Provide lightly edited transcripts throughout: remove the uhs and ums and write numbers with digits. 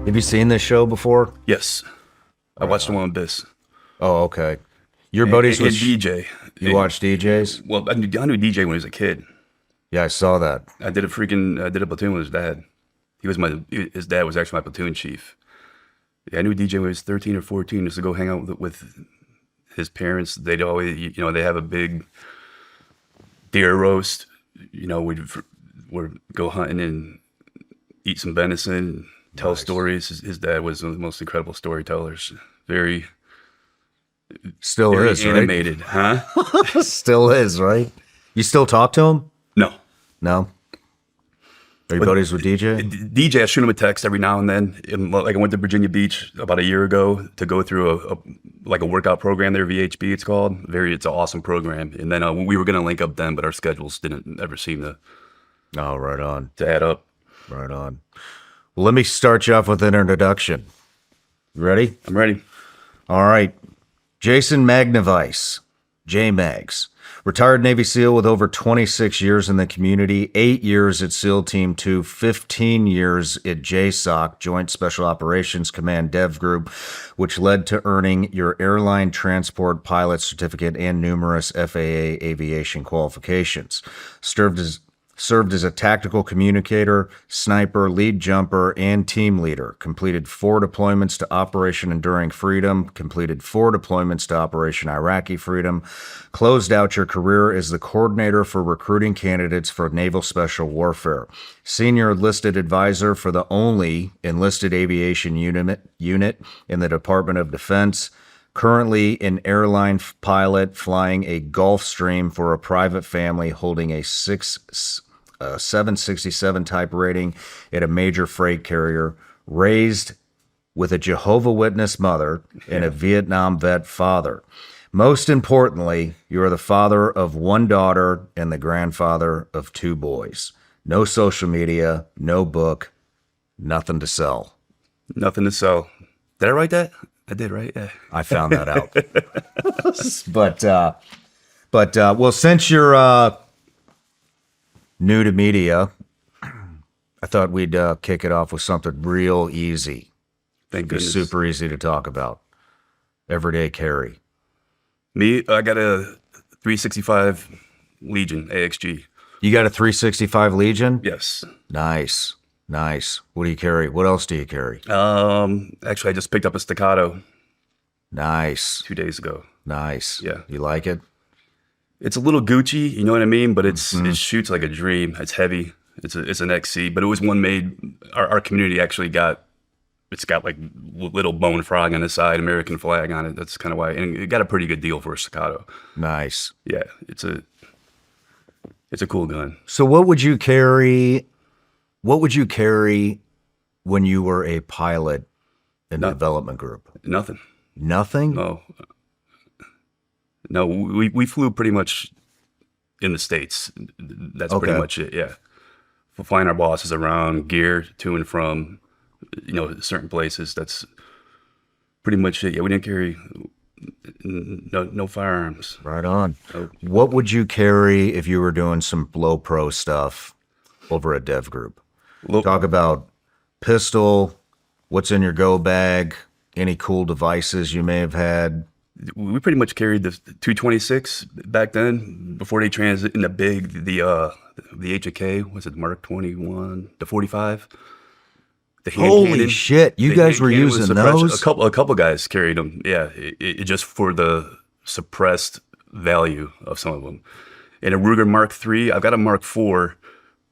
Have you seen this show before? Yes. I watched the one with Biss. Oh, okay. Your buddies and with DJ. You watch DJs? Well, I knew DJ when he was a kid. Yeah, I saw that. I did a platoon with his dad. His dad was actually my platoon chief. Yeah, I knew DJ when he was 13 or 14. Just to go hang out with his parents. They'd always, they have a big deer roast. We'd go hunting and eat some venison, tell stories. His dad was one of the most incredible storytellers. Very animated, right? Huh? Still is, right? You still talk to him? No. No? Are you buddies with DJ? DJ, I shoot him a text every now and then. Like I went to Virginia Beach about a year ago to go through a workout program there, VHB it's called. It's an awesome program. And then we were going to link up then, but our schedules didn't ever seem to right on. To add up. Right on. Well, let me start you off with an introduction. You ready? I'm ready. All right. Jason Magnavice, J-Mags. Retired Navy SEAL with over 26 years in the community, 8 years at SEAL Team 2, 15 years at JSOC, Joint Special Operations Command Dev Group, which led to earning your Airline Transport Pilot certificate and numerous FAA aviation qualifications. Served as a tactical communicator, sniper, lead jumper, and team leader. Completed 4 deployments to Operation Enduring Freedom. Completed 4 deployments to Operation Iraqi Freedom. Closed out your career as the coordinator for recruiting candidates for Naval Special Warfare. Senior enlisted advisor for the only enlisted aviation unit in the Department of Defense. Currently an airline pilot flying a Gulfstream for a private family holding a 767 type rating at a major freight carrier. Raised with a Jehovah Witness mother and a Vietnam vet father. Most importantly, you are the father of 1 daughter and the grandfather of 2 boys. No social media, no book, nothing to sell. Nothing to sell. Did I write that? I did, right? Yeah. I found that out. But well, since you're new to media, I thought we'd kick it off with something real easy. Thank goodness. Super easy to talk about. Everyday carry. Me, I got a 365 Legion AXG. You got a 365 Legion? Yes. Nice. What do you carry? What else do you carry? Actually, I just picked up a Staccato. Nice. 2 days ago. Nice. Yeah. You like it? It's a little Gucci, you know what I mean? But it shoots like a dream. It's heavy. It's an XC, but it was one made. Our community actually got. It's got like little bone frog on the side, American flag on it. That's kind of why, and it got a pretty good deal for a Staccato. Nice. Yeah, it's a cool gun. So what would you carry? What would you carry when you were a pilot in the development group? Nothing. Nothing? No, we flew pretty much in the States. That's pretty much it, yeah. Flying our bosses around, gear to and from, certain places. That's pretty much it. Yeah, we didn't carry no firearms. Right on. What would you carry if you were doing some low pro stuff over at Dev Group? Talk about pistol, what's in your go bag, any cool devices you may have had. We pretty much carried the 226 back then before they transit in the big, the HK, was it Mark 21, the 45? The hand Holy cannon. Shit, you guys were using those? A couple guys carried them, yeah, it just for the suppressed value of some of them. And a Ruger Mark III, I've got a Mark IV,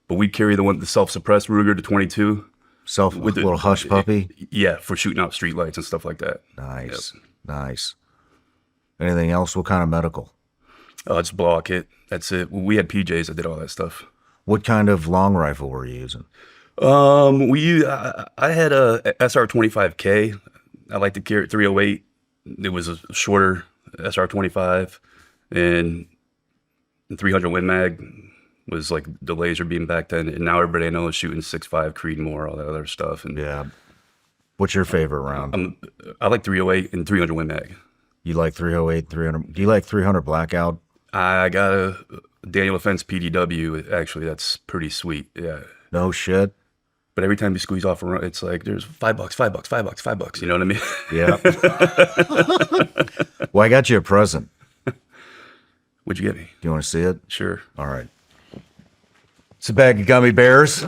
but we carry the self-suppressed Ruger to 22. With the little hush puppy? Yeah, for shooting out street lights and stuff like that. Nice, nice. Anything else? What kind of medical? It's blowout kit. That's it. We had PJs that did all that stuff. What kind of long rifle were you using? I had a SR25K. I like to carry 308. It was a shorter SR25, and 300 Win Mag was like the laser beam back then. And now everybody I know is shooting 6.5 Creedmoor, all that other stuff. And yeah. What's your favorite round? I like 308 and 300 Win Mag. You like 308, 300? Do you like 300 Blackout? I got a Daniel Defense PDW. Actually, that's pretty sweet. Yeah. No shit. But every time you squeeze off a run, it's like there's $5, $5, $5, $5. You know what I mean? Yeah. Well, I got you a present. What'd you get me? Do you want to see it? Sure. All right. It's a bag of gummy bears.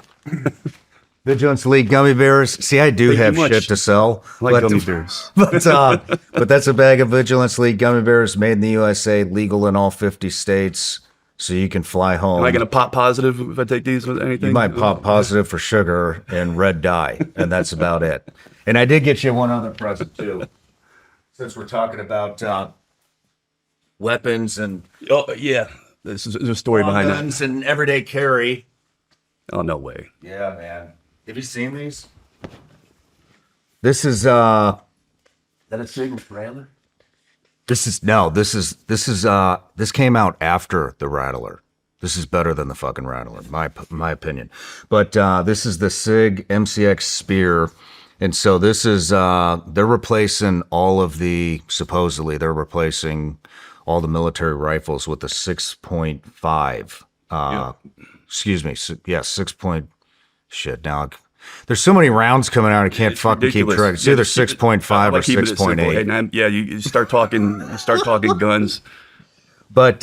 Vigilance League gummy bears. See, I do have shit to sell. I like gummy bears. But that's a bag of Vigilance League gummy bears made in the USA, legal in all 50 states, so you can fly home. Am I going to pop positive if I take these with anything? You might pop positive for sugar and red dye, and that's about it. And I did get you one other present, too, since we're talking about weapons and Oh, yeah. There's a story behind that. guns and everyday carry. Oh, no way. Yeah, man. Have you seen these? This is that a Sigma Rattler? This came out after the Rattler. This is better than the fucking Rattler, my opinion. But this is the SIG MCX Spear. And so this is they're replacing supposedly they're replacing all the military rifles with the 6.5. Excuse me. 6 point. Shit. Now there's so many rounds coming out. I can't fucking keep track. It's either 6.5 or 6.8. Yeah, you start talking guns. But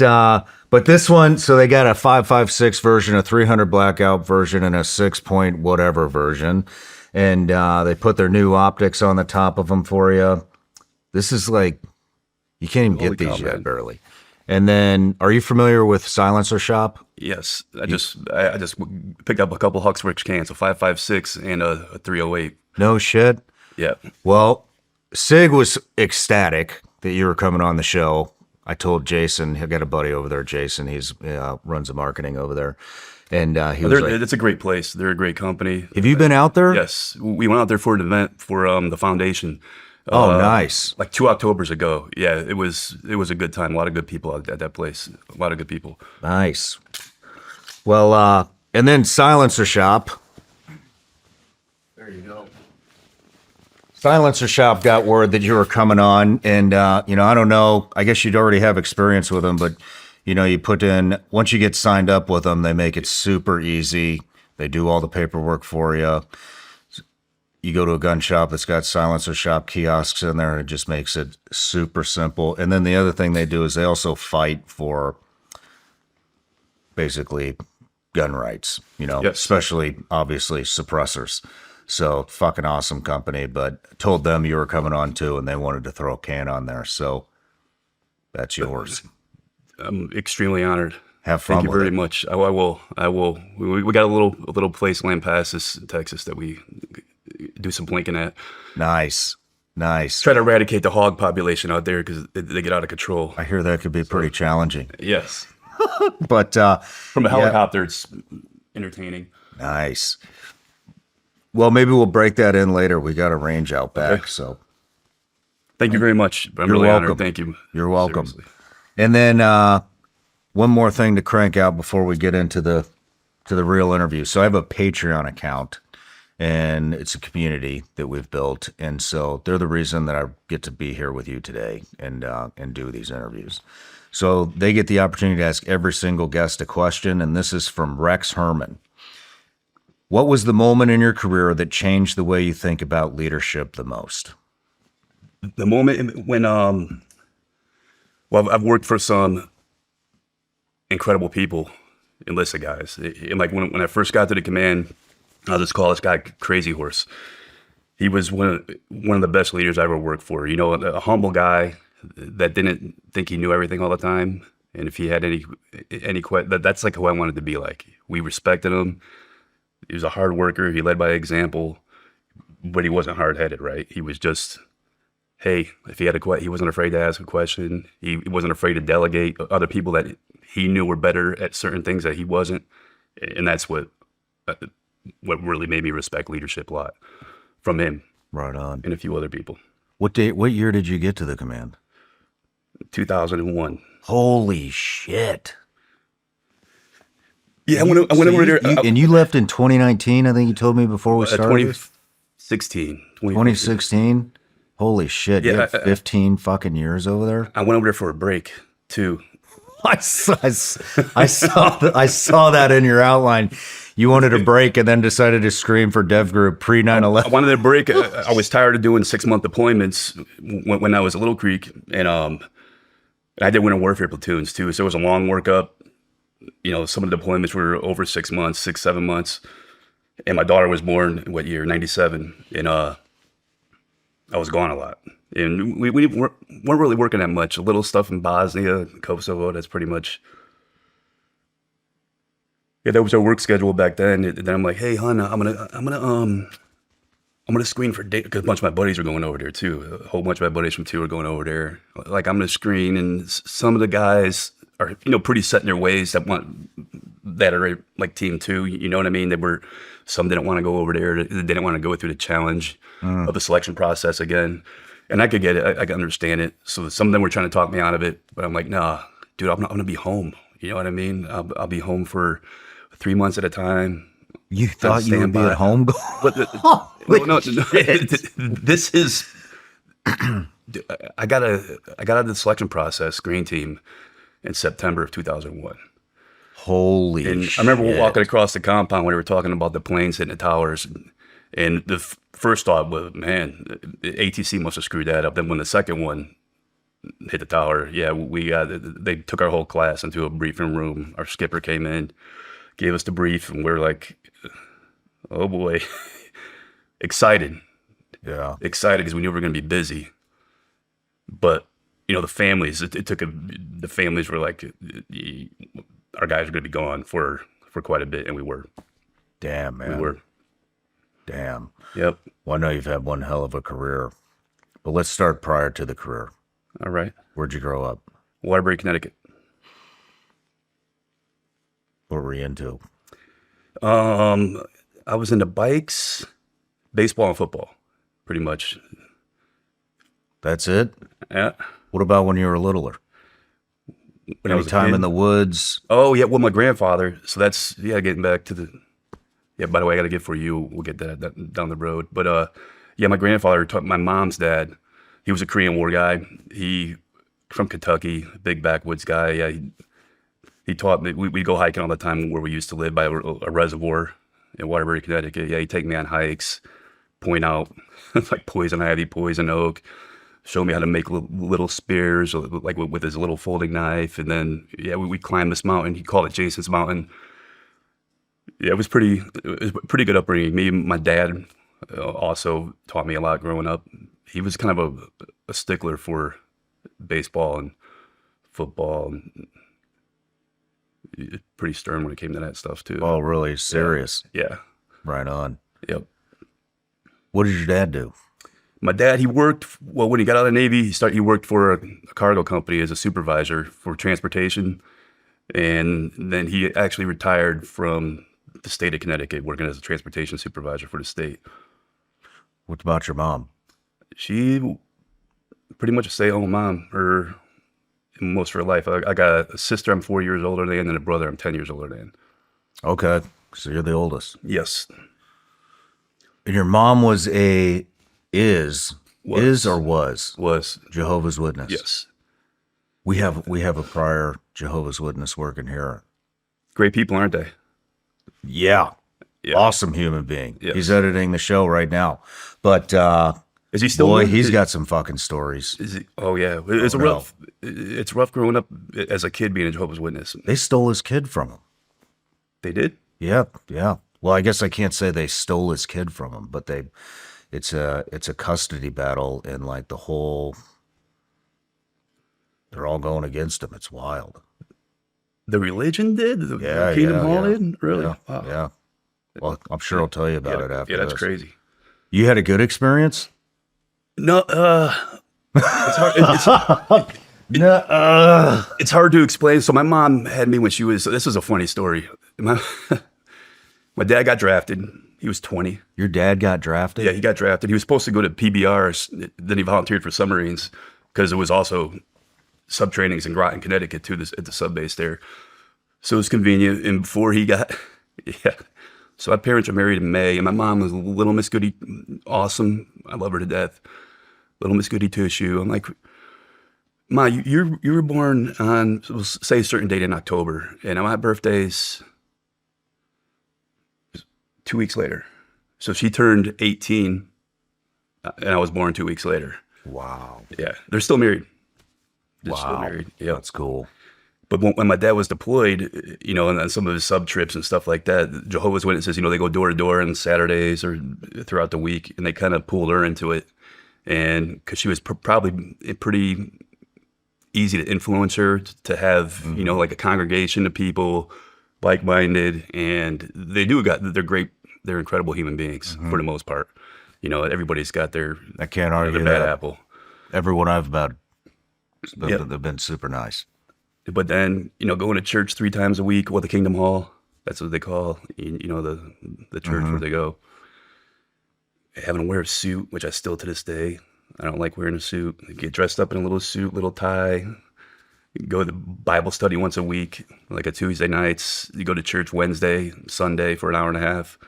this one, so they got a 5.56 version, a 300 blackout version, and a 6 point whatever version. And they put their new optics on the top of them for you. This is like, you can't even get these yet, barely. And then, are you familiar with Silencer Shop? Yes, I just picked up a couple Huxworks cans, a 5.56 and a 308. No shit. Yeah. Well, Sig was ecstatic that you were coming on the show. I told Jason, he'll get a buddy over there, Jason. He's runs the marketing over there. And he was like, it's a great place. They're a great company. have you been out there? Yes. We went out there for an event for the foundation. Oh, nice. Like 2 Octobers ago. Yeah, it was a good time. A lot of good people at that place. A lot of good people. Nice. Well, and then Silencer Shop. There you go. Silencer Shop got word that you were coming on, and I don't know. I guess you'd already have experience with them, but you put in, once you get signed up with them, they make it super easy. They do all the paperwork for you. You go to a gun shop that's got Silencer Shop kiosks in there, and it just makes it super simple. And then the other thing they do is they also fight for basically gun rights, Yes. especially obviously suppressors. So fucking awesome company, but told them you were coming on too, and they wanted to throw a can on there. So that's yours. I'm extremely honored. Have fun. Thank you with very it. much. I will. We got a little place, Land Passes, Texas, that we do some blinking at. Nice. Try to eradicate the hog population out there because they get out of control. I hear that could be pretty challenging. Yes. But From a helicopter, it's entertaining. nice. Well, maybe we'll break that in later. We got a range out back, Okay. so Thank you very much. I'm You're really welcome. honored. Thank you. you're welcome. Seriously. And then one more thing to crank out before we get into the real interview. So I have a Patreon account, and it's a community that we've built, and so they're the reason that I get to be here with you today and do these interviews. So they get the opportunity to ask every single guest a question, and this is from Rex Herman. What was the moment in your career that changed the way you think about leadership the most? The moment when I've worked for some incredible people, enlisted guys. And like when I first got to the command, I'll just call this guy Crazy Horse. He was one of the best leaders I ever worked for. A humble guy that didn't think he knew everything all the time. And if he had any that's like who I wanted to be like. We respected him. He was a hard worker. He led by example, but he wasn't hard-headed, right? He was just, hey, if he had he wasn't afraid to ask a question. He wasn't afraid to delegate other people that he knew were better at certain things that he wasn't. And that's what really made me respect leadership a lot from him. Right on. And a few other people. What year did you get to the command? 2001. Holy shit. Yeah, I went over there. And you left in 2019, I think you told me before we started. 2016. 2016? Holy shit. Yeah, you had 15 fucking years over there? I went over there for a break, too. I saw that in your outline. You wanted a break and then decided to scream for Devgru pre 9/11. I wanted a break. I was tired of doing 6-month deployments when I was at Little Creek, and I did winter warfare platoons too. So it was a long workup. You know, some of the deployments were over 6 months, 6-7 months. And my daughter was born in what year? 97. And I was gone a lot. And we weren't really working that much. A little stuff in Bosnia, Kosovo. That's pretty much. Yeah, that was our work schedule back then. And then I'm like, hey, hon, I'm gonna screen for data because a bunch of my buddies are going over there too. A whole bunch of my buddies from 2 are going over there. Like I'm gonna screen, and some of the guys are pretty set in their ways that are like team 2. You know what I mean? Some didn't want to go over there. They didn't want to go through the challenge of the selection process again. And I could get it. I could understand it. So some of them were trying to talk me out of it, but I'm like, nah, dude, I'm gonna be home. You know what I mean? I'll be home for 3 months at a time. You thought you would be at home? No. This is. I got out of the selection process, green team, in September of 2001. Holy and shit. I remember walking across the compound when we were talking about the planes hitting the towers, and the first thought was, man, ATC must have screwed that up. Then when the second one hit the tower, yeah, they took our whole class into a briefing room. Our skipper came in, gave us the brief, and we're like, oh boy, excited. Yeah. Excited because we knew we were going to be busy. But, the families, the families were like, our guys are going to be gone for quite a bit, and we were. Damn, man. We were. Damn. Yep. Well, I know you've had one hell of a career, but let's start prior to the career. All right. Where'd you grow up? Waterbury, Connecticut. What were you into? I was into bikes, baseball, and football, pretty much. That's it? Yeah. What about when you were littler? When I was a time kid? in the woods? Oh, yeah. Well, my grandfather. So that's, getting back to the. Yeah, by the way, I got to get for you. We'll get that down the road. But, my grandfather, my mom's dad, he was a Korean War guy. He, from Kentucky, big backwoods guy. Yeah, he taught me. We'd go hiking all the time where we used to live by a reservoir in Waterbury, Connecticut. Yeah, he'd take me on hikes, point out like poison ivy, poison oak, show me how to make little spears, like with his little folding knife. And then, we climbed this mountain. He called it Jason's Mountain. Yeah, it was pretty good upbringing. Me and my dad also taught me a lot growing up. He was kind of a stickler for baseball and football, and pretty stern when it came to that stuff too. Oh, really? Serious? Yeah. Right on. Yep. What did your dad do? My dad, he worked, when he got out of the Navy, he worked for a cargo company as a supervisor for transportation. And then he actually retired from the state of Connecticut, working as a transportation supervisor for the state. What about your mom? She pretty much a stay-at-home mom most of her life. I got a sister I'm 4 years older than, and a brother I'm 10 years older than. Okay, so you're the oldest. Yes. And your mom was was Jehovah's Witness. Yes. We have a prior Jehovah's Witness working here. Great people, aren't they? Yeah. Yeah. Awesome human being. Yes. He's editing the show right now. But is he still? Boy, he's got some fucking stories. Is he? Oh yeah, it's rough. It's rough growing up as a kid being a Jehovah's Witness. They stole his kid from him. They did? Yeah. Well, I guess I can't say they stole his kid from him, but it's a custody battle, and like they're all going against him. It's wild. The religion did? The Yeah, Kingdom Hall did? Really? Yeah, Wow. yeah. Well, I'm sure I'll tell you about it after Yeah, that's this. crazy. You had a good experience? No, it's hard. It's hard to explain. So my mom had me when she was. This is a funny story. My dad got drafted. He was 20. Your dad got drafted? Yeah, he got drafted. He was supposed to go to PBRs. Then he volunteered for submarines because there was also sub trainings in Groton, Connecticut too, at the sub base there. So it was convenient. And before he got, So my parents are married in May, and my mom was little Miss Goody, awesome. I love her to death. Little Miss Goody two-shoe. I'm like, Ma, you were born on, say, a certain date in October, and my birthday's 2 weeks later. So she turned 18, and I was born 2 weeks later. Wow. Yeah, they're still married. Wow. Still married. Yeah, that's cool. But when my dad was deployed, you know, and on some of his sub trips and stuff like that, Jehovah's Witnesses, you know, they go door to door on Saturdays or throughout the week, and they kind of pulled her into it, and because she was probably pretty easy to influence her to have, you know, like a congregation of people like-minded, and they're great, they're incredible human beings for the most part. You know, everybody's got their I can't argue bad that. apple. Everyone I've met, they've been super nice. But then, you know, going to church 3 times a week, the Kingdom Hall, that's what they call, you know, the church where they go. Having to wear a suit, which I still to this day, I don't like wearing a suit. Get dressed up in a little suit, little tie. Go to the Bible study once a week, like a Tuesday nights. You go to church Wednesday, Sunday for an hour and a half.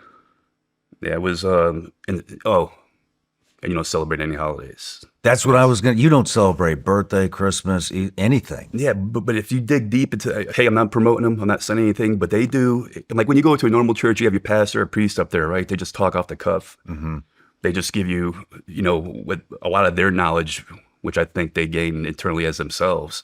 Yeah, it was, and you know, celebrate any holidays. That's what I was going to, you don't celebrate birthday, Christmas, anything. Yeah, but if you dig deep into, hey, I'm not promoting them, I'm not saying anything, but they do. Like when you go to a normal church, you have your pastor or priest up there, right? They just talk off the cuff. They just give you, you know, with a lot of their knowledge, which I think they gain internally as themselves.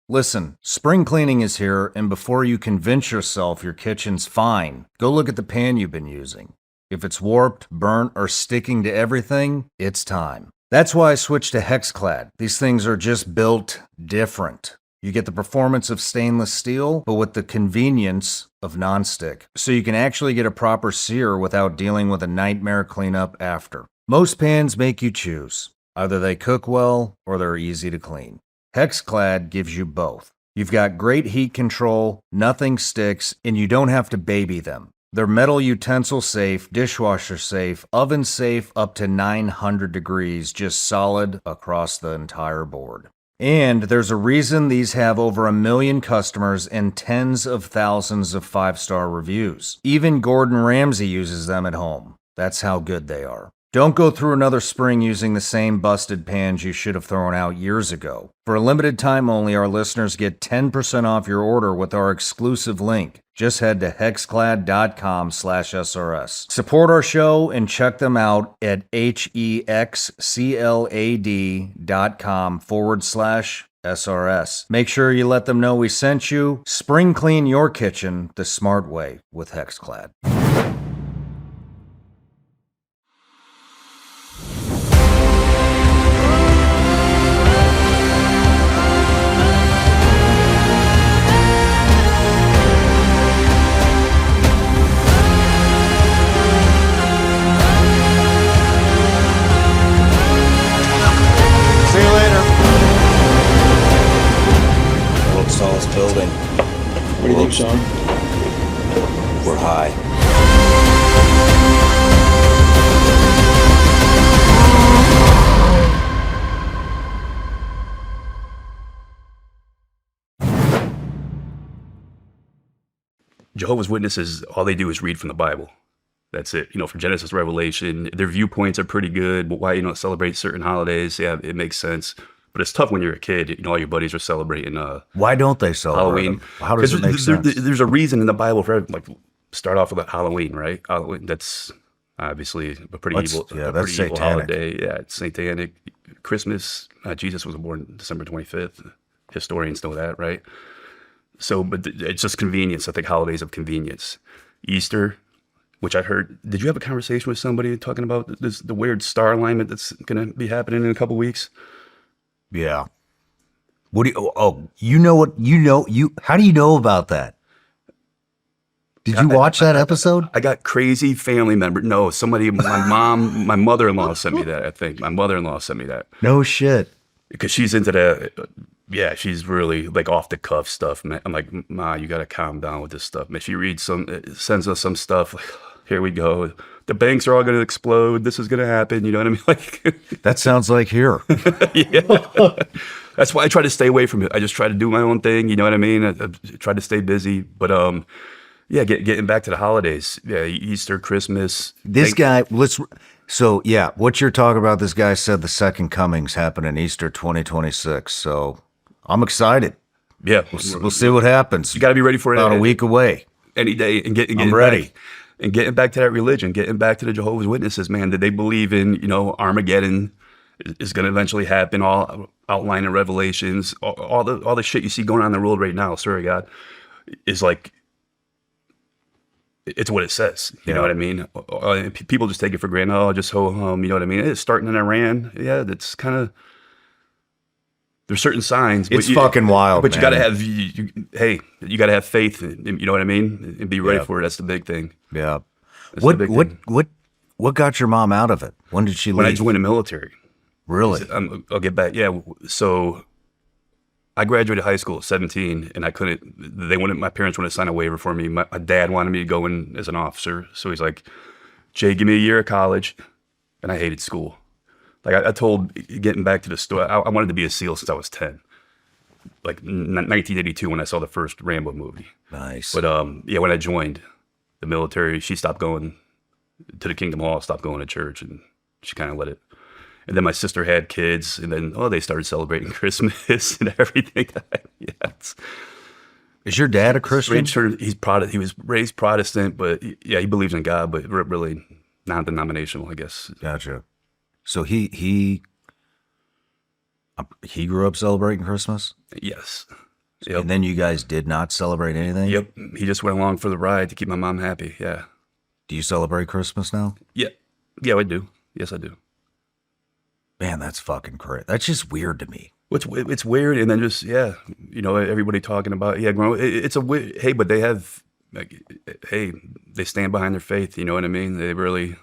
Listen, spring cleaning is here, and before you convince yourself your kitchen's fine, go look at the pan you've been using. If it's warped, burnt, or sticking to everything, it's time. That's why I switched to Hexclad. These things are just built different. You get the performance of stainless steel, but with the convenience of nonstick. So you can actually get a proper sear without dealing with a nightmare cleanup after. Most pans make you choose. Either they cook well, or they're easy to clean. Hexclad gives you both. You've got great heat control, nothing sticks, and you don't have to baby them. They're metal utensil safe, dishwasher safe, oven safe up to 900 degrees, just solid across the entire board. And there's a reason these have over 1 million customers and tens of thousands of 5-star reviews. Even Gordon Ramsay uses them at home. That's how good they are. Don't go through another spring using the same busted pans you should have thrown out years ago. For a limited time only, our listeners get 10% off your order with our exclusive link. Just head to hexclad.com/SRS. Support our show and check them out at hexclad.com/SRS. Make sure you let them know we sent you. Spring clean your kitchen the smart way with Hexclad. Building. What do you think, Shawn? We're high. Jehovah's Witnesses, all they do is read from the Bible. That's it. You know, from Genesis to Revelation, their viewpoints are pretty good, but why you don't celebrate certain holidays, yeah, it makes sense. But it's tough when you're a kid. You know, all your buddies are celebrating Why don't they celebrate Halloween. them? How does it make sense? There's a reason in the Bible for, like, start off with Halloween, right? Halloween, that's obviously a pretty evil holiday. Yeah, it's satanic. Christmas, Jesus was born December 25th. Historians know that, right? So, but it's just convenience. I think holidays of convenience. Easter, which I heard. Did you have a conversation with somebody talking about the weird star alignment that's going to be happening in a couple weeks? Yeah. What do you? Oh, you know what? How do you know about that? Did you watch that episode? I got crazy family member. No, somebody. My mom, my mother-in-law sent me that. I think my mother-in-law sent me that. No shit. Because she's into that. Yeah, she's really like off the cuff stuff. Man. I'm like, Ma, you got to calm down with this stuff. Man, she sends us some stuff. Like, here we go. The banks are all going to explode. This is going to happen. You know what I mean? Like that sounds like here. Yeah. That's why I try to stay away from it. I just try to do my own thing. You know what I mean? I try to stay busy. But yeah, getting back to the holidays. Yeah, Easter, Christmas. What you're talking about, this guy said the second coming's happening Easter 2026. So I'm excited. Yeah. We'll see what happens. You got to be ready for it. About a week away. any day and getting ready. back, and getting back to that religion, getting back to the Jehovah's Witnesses, man. That they believe in, Armageddon is going to eventually happen. All outlined in Revelations, all the shit you see going on in the world right now. Swear to God, is like. It's what it says. You know what I mean? People just take it for granted. Oh, just ho-hum. You know what I mean? It's starting in Iran. Yeah, that's kind of... There's certain signs. It's fucking wild, but man. You got to have... you got to have faith. You know what I mean? And be ready for it. That's the big thing. Yeah. That's the big thing. What got your mom out of it? When did she leave? When I joined the military. Really? I'll get back. Yeah. So I graduated high school at 17, and I couldn't. My parents wouldn't sign a waiver for me. My dad wanted me to go in as an officer, so he's like, "Jay, give me a year of college," and I hated school. Like I told, getting back to the story, I wanted to be a SEAL since I was 10. Like 1982 when I saw the first Rambo movie. Nice. But when I joined the military, she stopped going to the Kingdom Hall, stopped going to church, and she kind of let it. And then my sister had kids, and then they started celebrating Christmas and everything. Is your dad a Christian? He's He was raised Protestant, but yeah, he believes in God, but really non-denominational, I guess. Gotcha. So he grew up celebrating Christmas? Yes. Yep. And then you guys did not celebrate anything? Yep. He just went along for the ride to keep my mom happy. Yeah. Do you celebrate Christmas now? Yeah. Yeah, I do. Yes, I do. Man, that's fucking crazy. That's just weird to me. It's weird, and then just everybody talking about it's a weird. Hey, but they have they stand behind their faith. You know what I mean? They're really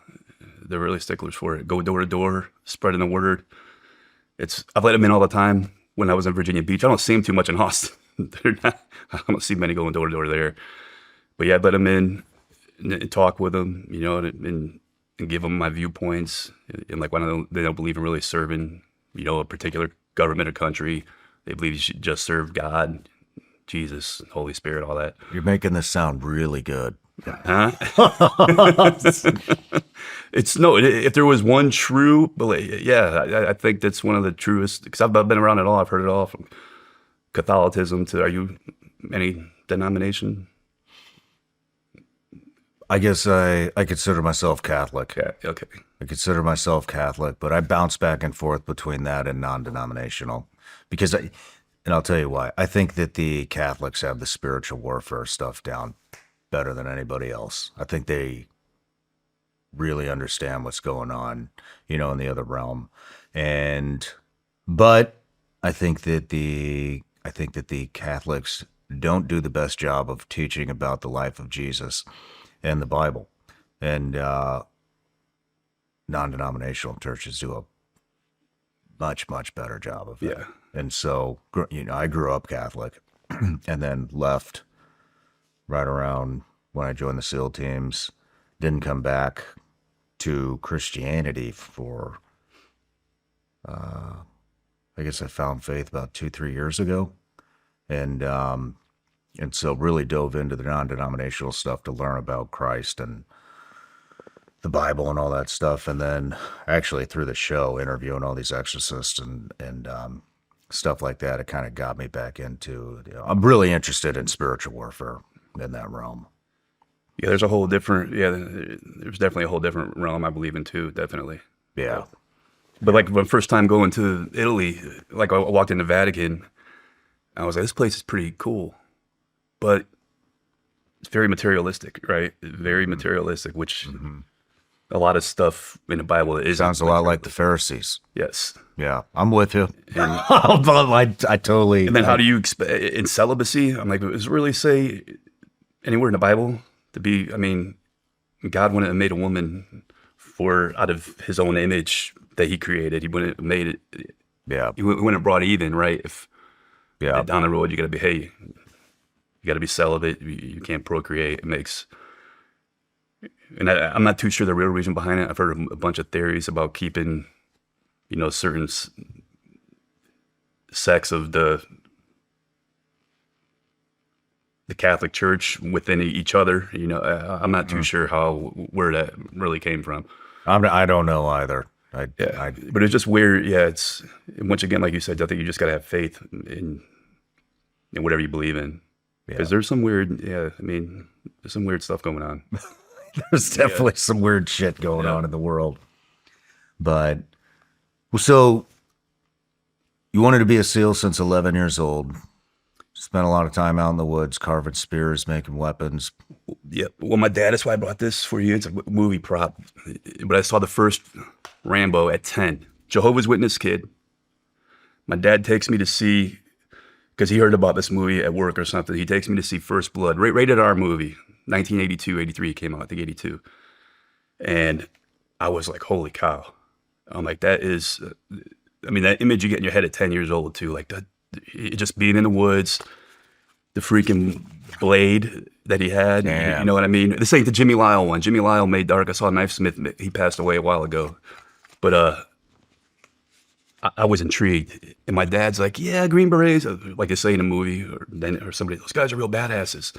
sticklers for it. Go door to door, spreading the word. I've let them in all the time when I was in Virginia Beach. I don't see them too much in Austin. I don't see many going door to door there. But yeah, I let them in and talk with them. And give them my viewpoints, and like when they don't believe in really serving, a particular government or country. They believe you should just serve God, Jesus, Holy Spirit, all that. You're making this sound really good. Huh? If there was one true, I think that's one of the truest, because I've been around it all. I've heard it all from Catholicism to, are you any denomination? I guess I consider myself Catholic. Yeah, okay. I consider myself Catholic, but I bounce back and forth between that and non-denominational because and I'll tell you why. I think that the Catholics have the spiritual warfare stuff down better than anybody else. I think they really understand what's going on, in the other realm. But I think that the Catholics don't do the best job of teaching about the life of Jesus and the Bible, and non-denominational churches do a much, much better job of it. Yeah. And so, I grew up Catholic and then left right around when I joined the SEAL teams, didn't come back to Christianity for, I guess I found faith about 2-3 years ago. And so really dove into the non-denominational stuff to learn about Christ and the Bible and all that stuff. And then actually through the show, interviewing all these exorcists and stuff like that, it kind of got me back into, I'm really interested in spiritual warfare in that realm. Yeah, there's definitely a whole different realm I believe in too, definitely. Yeah. But like the first time going to Italy, like I walked in the Vatican, I was like, this place is pretty cool. But it's very materialistic, right? Very materialistic, which a lot of stuff in the Bible is. Sounds a lot like the Pharisees. Yes. Yeah, I'm with you. I totally. And then how do you expect in celibacy? I'm like, does it really say anywhere in the Bible to be? I mean, God wouldn't have made a woman out of His own image that He created. He wouldn't have made it. Yeah. He wouldn't have brought Eve in, right? If yeah, down the road you got to be you got to be celibate. You can't procreate. It makes, and I'm not too sure the real reason behind it. I've heard a bunch of theories about keeping, certain sects of the Catholic Church within each other. I'm not too sure where that really came from. I don't know either. But it's just weird. Yeah, it's once again, like you said, I think you just got to have faith in whatever you believe in. Because there's some weird, there's some weird stuff going on. There's definitely some weird shit going on in the world. But, so, you wanted to be a SEAL since 11 years old. Spent a lot of time out in the woods, carving spears, making weapons. Yeah. Well, my dad, that's why I brought this for you. It's a movie prop. But I saw the first Rambo at 10. Jehovah's Witness kid. My dad takes me to see, because he heard about this movie at work or something. He takes me to see First Blood, rated R movie, 1982, 83 came out, I think 82. And I was like, holy cow. I'm like, that is, that image you get in your head at 10 years old too, like that, just being in the woods, the freaking blade that he had, you know what I mean? This ain't the Jimmy Lyle one. Jimmy Lyle made Dark. I saw Knife Smith, he passed away a while ago. But I was intrigued. And my dad's like, yeah, Green Berets, like they say in a movie, or somebody, those guys are real badasses.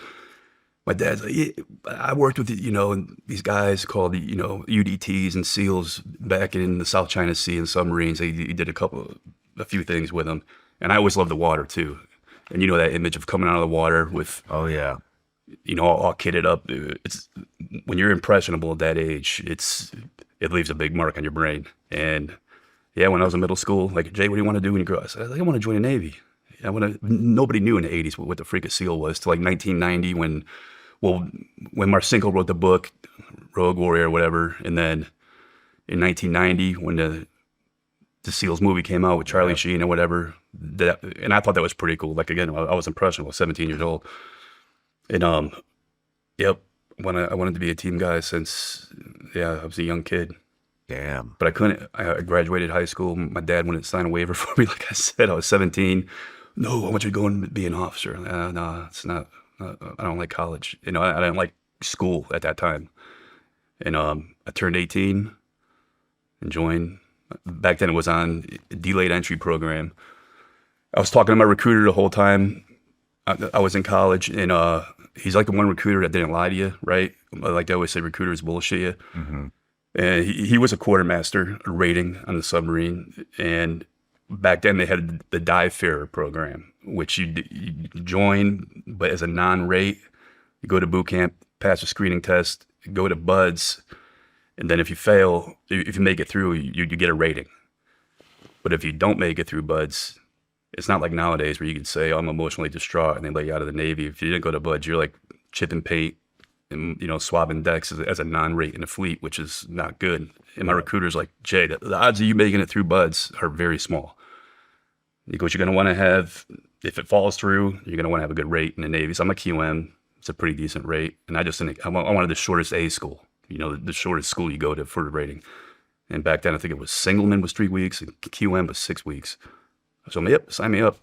My dad's like, yeah, I worked with, these guys called, UDTs and SEALs back in the South China Sea and submarines. He did a few things with them. And I always loved the water too. And that image of coming out of the water with, all kitted up. It's when you're impressionable at that age, it leaves a big mark on your brain. And yeah, when I was in middle school, like, Jay, what do you want to do when you grow up? I said, I want to join the Navy. Nobody knew in the 80s what the freak a SEAL was till like 1990 when Marcinko wrote the book, Rogue Warrior or whatever. And then in 1990 when the SEALs movie came out with Charlie Sheen or whatever, and I thought that was pretty cool. Like, again, I was impressionable, 17 years old. And I wanted to be a team guy since, I was a young kid. Damn. But I couldn't. I graduated high school. My dad wouldn't sign a waiver for me. Like I said, I was 17. No, I want you to go and be an officer. No, it's not. I don't like college. I didn't like school at that time. And I turned 18 and joined. Back then it was on a delayed entry program. I was talking to my recruiter the whole time. I was in college, and he's like the one recruiter that didn't lie to you, right? Like they always say, recruiters bullshit you. Mm-hmm. And he was a quartermaster, a rating on the submarine. And back then they had the dive farer program, which you join, but as a non-rate, you go to boot camp, pass a screening test, go to BUDS, and then if you fail, if you make it through, you get a rating. But if you don't make it through BUDS, it's not like nowadays where you can say, oh, I'm emotionally distraught, and they let you out of the Navy. If you didn't go to BUDS, you're like chipping paint and, swabbing decks as a non-rate in the fleet, which is not good. And my recruiter's like, Jay, the odds of you making it through BUDS are very small. He goes, you're going to want to have, if it falls through, you're going to want to have a good rate in the Navy. So I'm a QM. It's a pretty decent rate. And I wanted the shortest A school, the shortest school you go to for the rating. And back then, I think it was Singleman was 3 weeks and QM was 6 weeks. So, sign me up.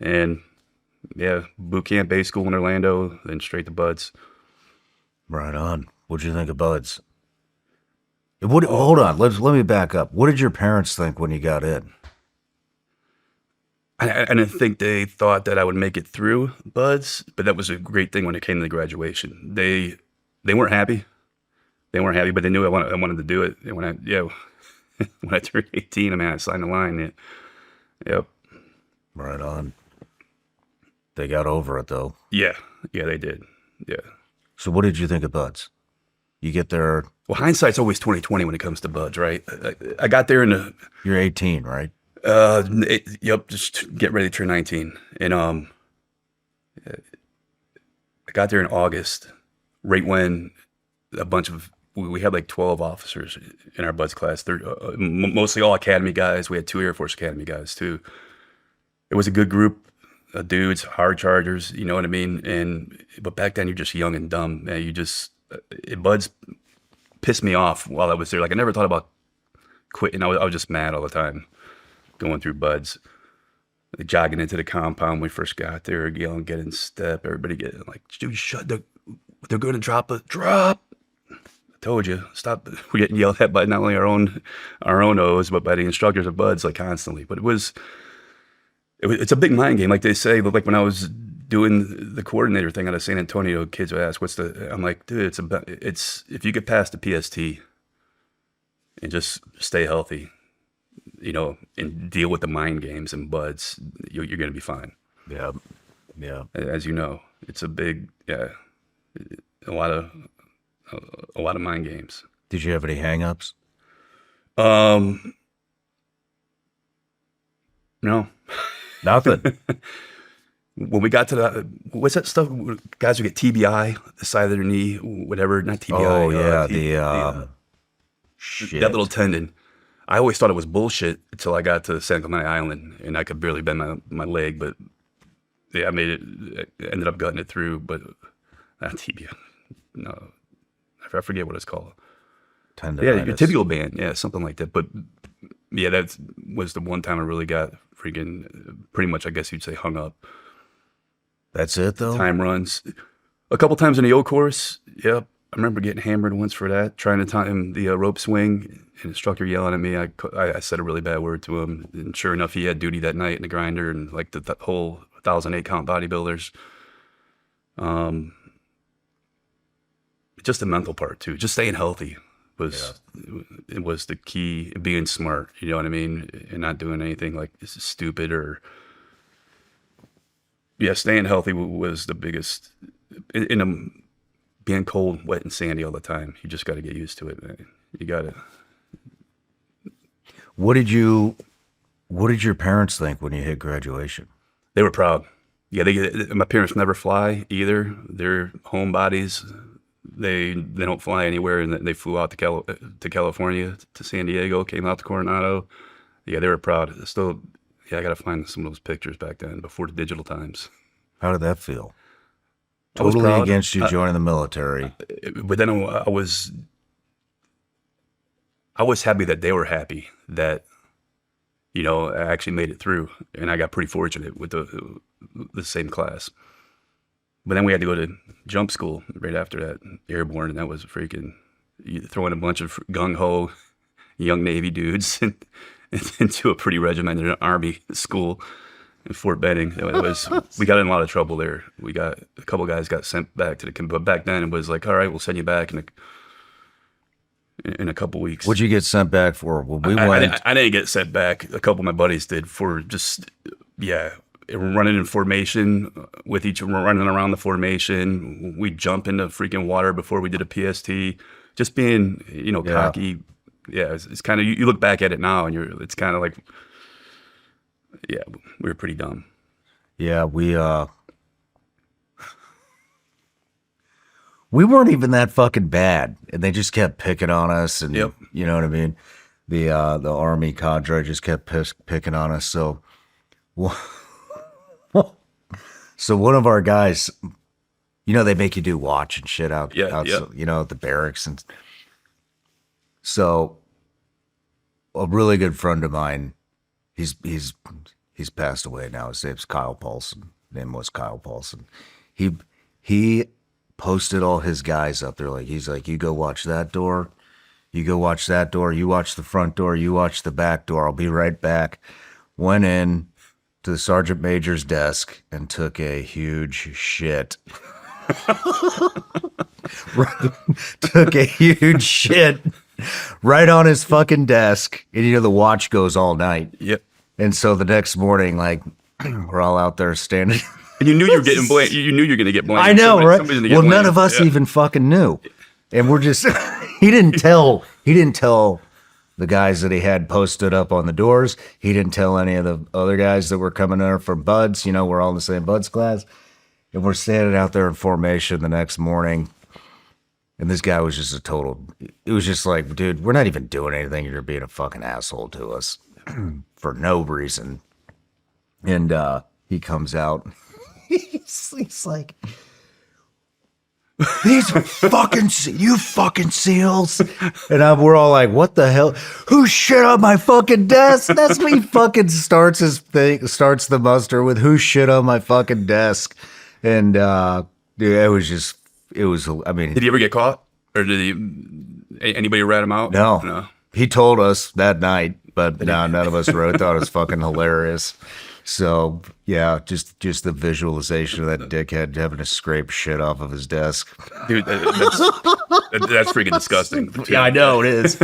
And boot camp, A school in Orlando, then straight to BUDS. Right on. What'd you think of BUDS? Hold on. Let me back up. What did your parents think when you got in? I didn't think they thought that I would make it through BUDS, but that was a great thing when it came to the graduation. They weren't happy. They weren't happy, but they knew I wanted to do it. And when I turned 18, I signed the line. Yep. Right on. They got over it though. Yeah, they did. Yeah. So what did you think of BUDS? You get there. Well, hindsight's always 20/20 when it comes to BUDS, right? I got there You're 18, right? Just get ready to turn 19. And I got there in August, right when we had like 12 officers in our BUDS class, mostly all Academy guys. We had 2 Air Force Academy guys too. It was a good group of dudes, hard chargers, you know what I mean? But back then you're just young and dumb. Man, BUDS pissed me off while I was there. Like I never thought about quitting. I was just mad all the time going through BUDS. Jogging into the compound when we first got there, yelling, get in step, everybody getting like, dude, they're going to drop. I told you, stop. We're getting yelled at by not only our own O's, but by the instructors of BUDS like constantly. But it's a big mind game. Like they say, like when I was doing the coordinator thing out of San Antonio, kids would ask, I'm like, dude, it's if you get past the PST and just stay healthy, and deal with the mind games and BUDS, you're going to be fine. Yeah. Yeah. as you know. It's a big, a lot of mind games. Did you have any hang-ups? No. Nothing. When we got to the, what's that stuff? Guys who get TBI, the side of their knee, whatever, not TBI. Oh, yeah, shit. That little tendon. I always thought it was bullshit until I got to San Clemente Island, and I could barely bend my leg, but yeah, I ended up gutting it through, but not TBI. No, I forget what it's called. Tendonitis. Yeah, your tibial band. Yeah, something like that. But yeah, that was the one time I really got freaking, pretty much, I guess you'd say, hung up. That's it, though? Time runs. A couple times in the O course, yep. I remember getting hammered once for that, trying to time the rope swing, and the instructor yelling at me. I said a really bad word to him, and sure enough, he had duty that night in the grinder, and like the whole 1,008 count bodybuilders. Just the mental part too, just staying healthy was the key. Being smart, you know what I mean, and not doing anything like this is stupid or. Yeah, staying healthy was the biggest. Being cold, wet, and sandy all the time, you just got to get used to it, man. You got to. What did your parents think when you hit graduation? They were proud. Yeah, my parents never fly either. They're homebodies. They don't fly anywhere, and they flew out to California, to San Diego, came out to Coronado. Yeah, they were proud. Still, yeah, I got to find some of those pictures back then, before the digital times. How did that feel? I was Totally proud. against you joining the military. But then I was happy that they were happy that, you know, I actually made it through, and I got pretty fortunate with the same class. But then we had to go to jump school right after that, Airborne, and that was freaking, you throw in a bunch of gung-ho young Navy dudes into a pretty regimented Army school in Fort Benning. We got in a lot of trouble there. A couple guys got sent back to but back then it was like, all right, we'll send you back in a couple weeks. What'd you get sent back for? Well, I didn't get sent back. A couple of my buddies did for just, running in formation running around the formation. We jump into freaking water before we did a PST. Just being, cocky. Yeah, it's kind of, you look back at it now and it's kind of like, yeah, we were pretty dumb. Yeah, we weren't even that fucking bad, and they just kept picking on us, and Yep. You know what I mean. The Army cadre just kept picking on us. So, so one of our guys, they make you do watch and shit out, Yeah. at the barracks, and so a really good friend of mine, he's passed away now. His name's Kyle Paulson. Name was Kyle Paulson. He posted all his guys up there. He's like, you go watch that door. You go watch that door. You watch the front door. You watch the back door. I'll be right back. Went in to the sergeant major's desk and took a huge shit. Took a huge shit right on his fucking desk. And the watch goes all night. Yep. And so the next morning, we're all out there standing. And you knew you were getting blamed. You knew you were going to get blamed. I know, right? Somebody's gonna get Well, none blamed. of us even fucking knew. And we're just, he didn't tell the guys that he had posted up on the doors. He didn't tell any of the other guys that were coming in from Buds. We're all in the same Buds class. And we're standing out there in formation the next morning. And this guy was just it was just like, dude, we're not even doing anything. You're being a fucking asshole to us for no reason. And he comes out. He's like, these you fucking SEALs. And we're all like, what the hell? Who shit on my fucking desk? That's me. Fucking starts the muster with who shit on my fucking desk. And dude, I mean, Did he ever get caught? Or did anybody rat him out? No. He told us that night, but no, none of us thought it was fucking hilarious. So yeah, just the visualization of that dickhead having to scrape shit off of his desk. Dude, that's freaking disgusting. Yeah, I know it is.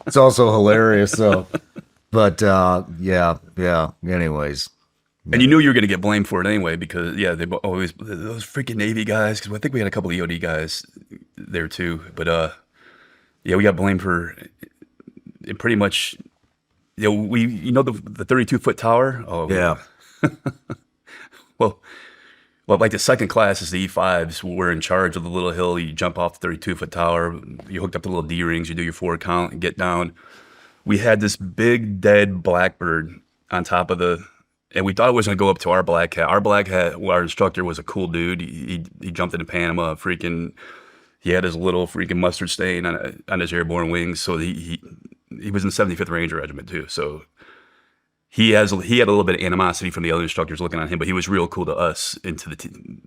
It's also hilarious. So, but yeah. Anyways, And you knew you were going to get blamed for it anyway because, yeah, they always, those freaking Navy guys, because I think we had a couple of EOD guys there too. But, yeah, we got blamed for it pretty much, the 32-foot tower? Oh, Yeah. Well, like the second class is the E5s. We're in charge of the little hill. You jump off the 32-foot tower. You hooked up the little D rings. You do your 4 count and get down. We had this big dead blackbird on top of and we thought it was going to go up to our black hat. Our instructor was a cool dude. He jumped into Panama. He had his little freaking mustard stain on his airborne wings. So he was in the 75th Ranger Regiment too. So he had a little bit of animosity from the other instructors looking on him, but he was real cool to us and to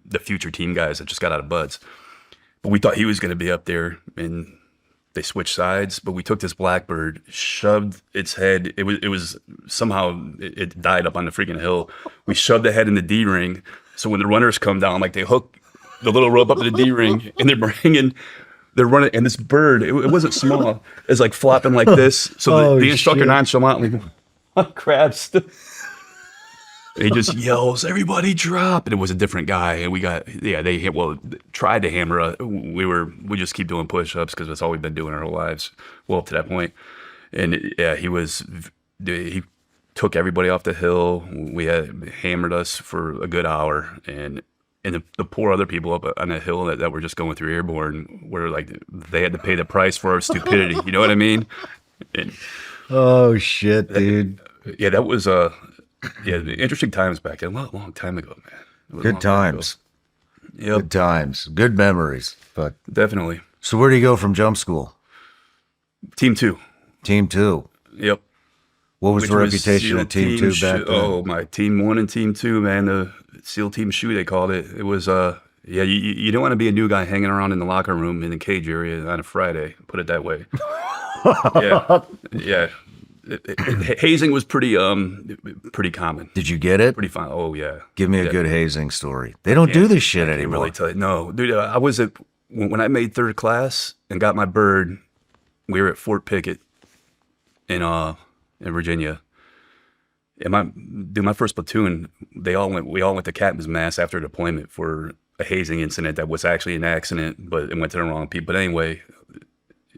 the future team guys that just got out of buds. But we thought he was going to be up there, and they switched sides. But we took this blackbird, shoved its head. It was somehow it died up on the freaking hill. We shoved the head in the D ring. So when the runners come down, like they hook the little rope up to the D ring, and they're running, and this bird, it wasn't small, it's like flopping like this. So the instructor nonchalantly grabs he just yells, "Everybody drop!" And it was a different guy, and they tried to hammer us. We just keep doing push-ups because that's all we've been doing our whole lives. Well, up to that point, and yeah, he took everybody off the hill. We had hammered us for a good hour, and the poor other people up on the hill that were just going through airborne were like, they had to pay the price for our stupidity. You know what I mean? And, oh shit, dude. Yeah, that was interesting times back then. A long time ago, man. Good times. Yep. Good times. Good memories. But Definitely. so where do you go from jump school? Team 2. Team 2. Yep. What was the reputation of Team 2 back then? Oh, my Team 1 and Team 2, man. The SEAL Team Shoe, they called it. It was, you don't want to be a new guy hanging around in the locker room in the cage area on a Friday, put it that way. Yeah. Hazing was pretty common. Did you get it? Pretty fun. Oh, yeah. Give me a good hazing story. They don't do this shit anymore. Really tell you. No, dude, I was when I made 3rd class and got my bird, we were at Fort Pickett in Virginia. And my first platoon, we all went to Captain's Mast after deployment for a hazing incident that was actually an accident, but it went to the wrong people. But anyway,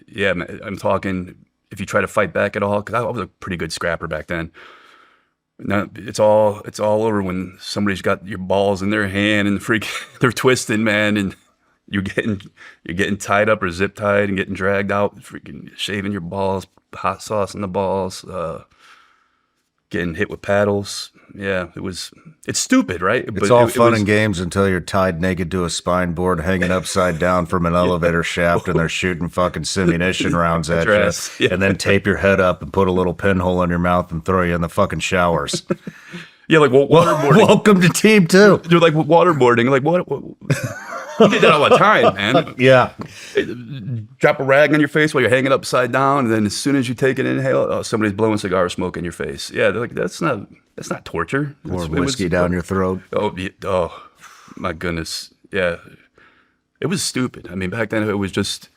yeah, man, I'm talking, if you try to fight back at all, because I was a pretty good scrapper back then. Now it's all over when somebody's got your balls in their hand and they're twisting, man, and you're getting tied up or zip tied and getting dragged out, freaking shaving your balls, hot sauce in the balls, getting hit with paddles. Yeah, it's stupid, right? It's all fun and games until you're tied naked to a spine board hanging upside down from an elevator shaft and they're shooting fucking simunition rounds at you. Yeah. And then tape your head up and put a little pinhole in your mouth and throw you in the fucking showers. Yeah, like waterboarding. Welcome to Team 2. They're like waterboarding. Like what? You get that all the time, man. Yeah. Drop a rag on your face while you're hanging upside down, and then as soon as you take an inhale, somebody's blowing cigar smoke in your face. Yeah, they're like, that's not torture. Or whiskey down your throat. Oh, my goodness. Yeah. It was stupid. I mean, back then it was just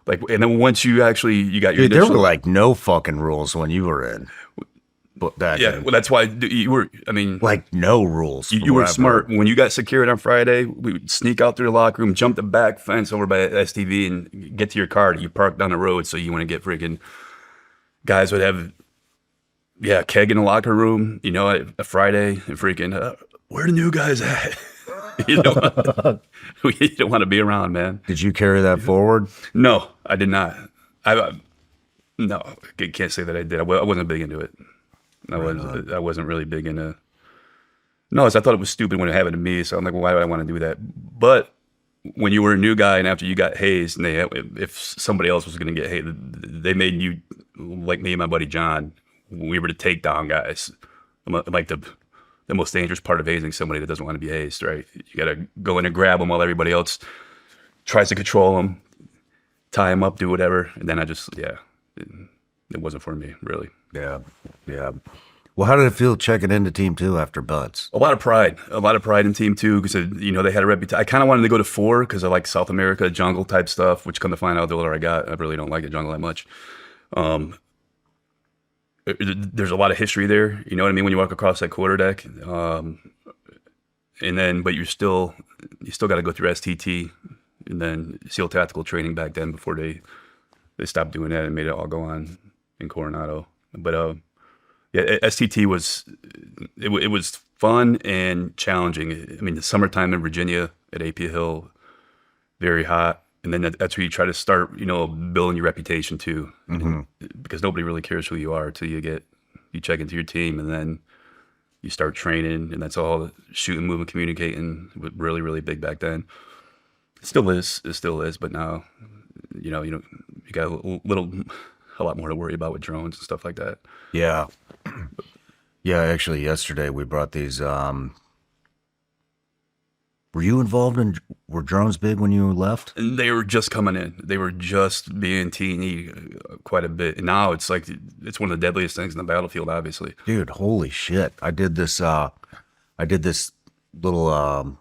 like, and then once you got your Dude, there were like no fucking rules when you were in. Yeah, well, that's why you were, I mean. Like no rules. You were smart. When you got secured on Friday, we would sneak out through the locker room, jump the back fence over by STV and get to your car. You park down the road so you want to get freaking, guys would have, keg in the locker room, a Friday and freaking, where the new guys at? You don't want to be around, man. Did you carry that forward? No, I did not. No, I can't say that I did. I wasn't big into it. I wasn't really big into. No, I thought it was stupid when it happened to me. So I'm like, well, why do I want to do that? But when you were a new guy and after you got hazed, and if somebody else was going to get hazed, they made you, like me and my buddy John, we were the takedown guys. Like the most dangerous part of hazing somebody that doesn't want to be hazed, right? You got to go in and grab them while everybody else tries to control them, tie them up, do whatever. And then it wasn't for me, really. Yeah. Well, how did it feel checking into Team 2 after Buds? A lot of pride in Team 2 because, they had a reputation. I kind of wanted to go to 4 because I like South America jungle type stuff, which come to find out the older I got, I really don't like the jungle that much. there's a lot of history there. You know what I mean? When you walk across that quarterdeck, and then, but you still got to go through STT and then SEAL tactical training back then before they stopped doing that and made it all go on in Coronado. But yeah, STT was fun and challenging. I mean, the summertime in Virginia at AP Hill, very hot. And then that's where you try to start, building your reputation too, because nobody really cares who you are until you check into your team, and then you start training, and that's all shooting, moving, communicating. Really, really big back then. It still is, but now, you got a lot more to worry about with drones and stuff like that. Yeah. Yeah, actually, yesterday we brought these. Were you involved were drones big when you left? And they were just coming in. They were just being T&E quite a bit. And now it's like, it's one of the deadliest things in the battlefield, obviously. Dude, holy shit. I did this little,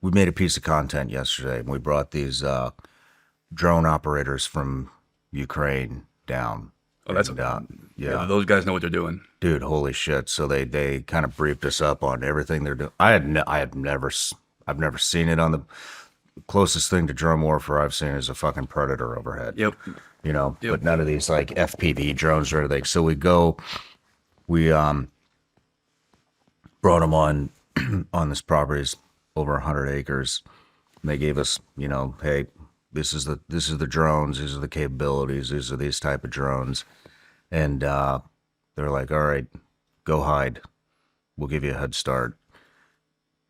we made a piece of content yesterday, and we brought these drone operators from Ukraine down. Oh, that's yeah. Those guys know what they're doing. Dude, holy shit. So they kind of briefed us up on everything they're doing. I've never seen it. On the closest thing to drone warfare I've seen is a fucking Predator overhead. Yep. But none of these like FPV drones or anything. So we brought them on this property's over 100 acres. And they gave us, hey, this is the drones, these are the capabilities, these are these type of drones. And they're like, all right, go hide. We'll give you a head start.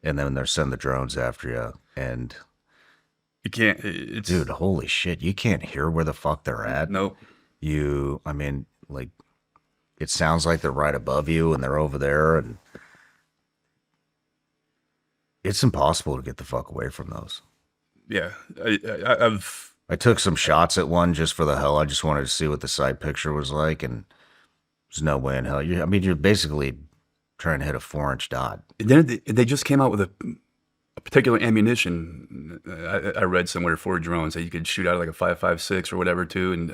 And then they'll send the drones after you. And you can't, dude, holy shit, you can't hear where the fuck they're at. Nope. Like, it sounds like they're right above you and they're over there, and it's impossible to get the fuck away from those. Yeah. I took some shots at one just for the hell. I just wanted to see what the side picture was like, and there's no way in hell. You're basically trying to hit a 4-inch dot. And then they just came out with a particular ammunition. I read somewhere for drones that you could shoot out of like a 5.56 or whatever too, and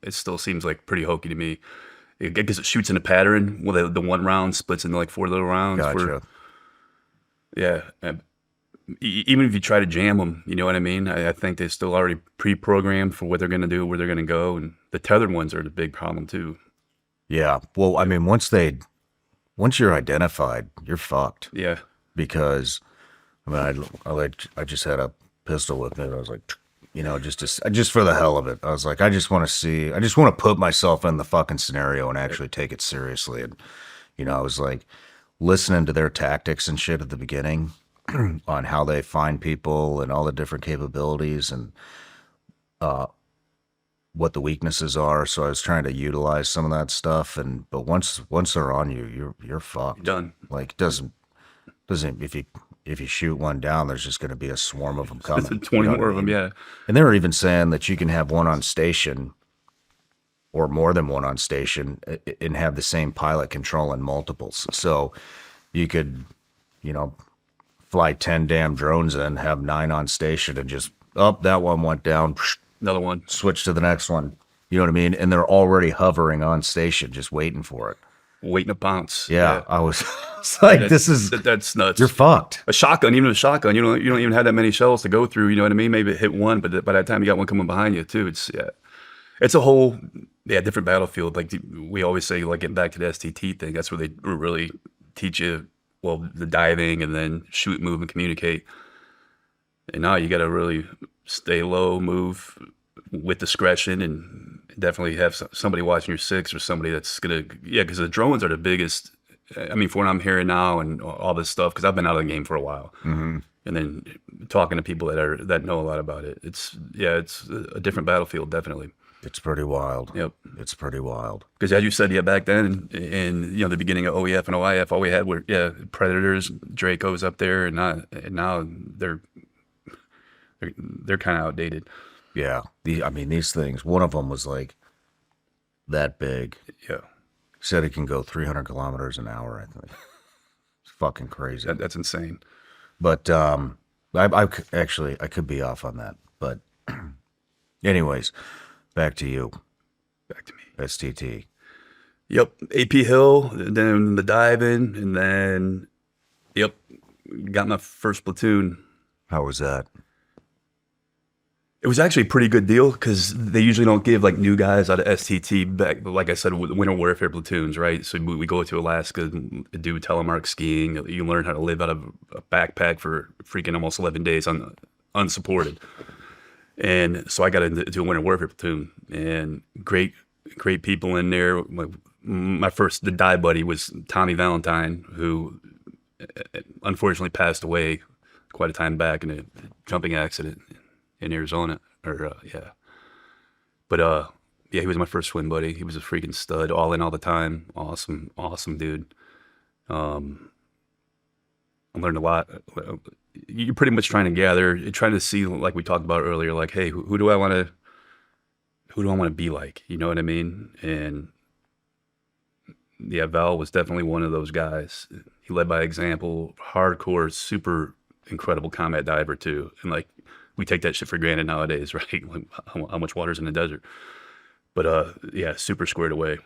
it still seems like pretty hokey to me. I guess it shoots in a pattern. Well, the one round splits into like 4 little rounds. Gotcha. Yeah. Even if you try to jam them, you know what I mean? I think they're still already pre-programmed for what they're going to do, where they're going to go. And the tethered ones are the big problem too. Yeah. Well, once you're identified, you're fucked. Yeah. Because, I just had a pistol with me. And I was like, just for the hell of it. I was like, I just want to put myself in the fucking scenario and actually take it seriously. And, I was like listening to their tactics and shit at the beginning on how they find people and all the different capabilities and what the weaknesses are. So I was trying to utilize some of that stuff. But once they're on you, you're fucked. Done. Like, doesn't if you shoot one down, there's just going to be a swarm of them coming. 20 more of them, yeah. And they were even saying that you can have one on station or more than one on station and have the same pilot controlling multiples. So you could, fly 10 damn drones in, have 9 on station, and just, that one went down. Another one. Switch to the next one. You know what I mean? And they're already hovering on station, just waiting for it. Waiting to bounce. Yeah. I was like, that's nuts. You're fucked. A shotgun, even a shotgun, you don't even have that many shells to go through. You know what I mean? Maybe it hit one, but by that time you got one coming behind you too. It's a whole different battlefield. Like we always say, like getting back to the STT thing, that's where they really teach you, the diving and then shoot, move, and communicate. And now you got to really stay low, move with discretion, and definitely have somebody watching your six, or somebody that's gonna, because the drones are the biggest. I mean, for what I'm hearing now and all this stuff, because I've been out of the game for a while, and then talking to people that know a lot about it. It's a different battlefield, definitely. It's pretty wild. Yep. It's pretty wild. Because as you said, back then in the beginning of OEF and OIF, all we had were Predators, Dracos up there, and now they're kind of outdated. Yeah. These things, one of them was like that big. Yeah. Said it can go 300 kilometers an hour, I think. It's fucking crazy. That's insane. But I could be off on that. But anyways, back to you. Back to me. STT. Yep, AP Hill, then the diving, and then, yep, got my first platoon. How was that? It was actually a pretty good deal because they usually don't give like new guys out of STT back. Like I said, winter warfare platoons, right? So we go to Alaska, do telemark skiing. You learn how to live out of a backpack for freaking almost 11 days unsupported. And so I got into a winter warfare platoon, and great people in there. My first, the dive buddy was Tommy Valentine, who unfortunately passed away quite a time back in a jumping accident in Arizona, yeah. But yeah, he was my first swim buddy. He was a freaking stud, all in all the time. Awesome dude. I learned a lot. You're pretty much trying to gather, trying to see, like we talked about earlier, like, hey, who do I want to be like? You know what I mean? And yeah, Val was definitely one of those guys. He led by example, hardcore, super incredible combat diver too, and like, we take that shit for granted nowadays, right? Like how much water's in the desert. But yeah, super squared away.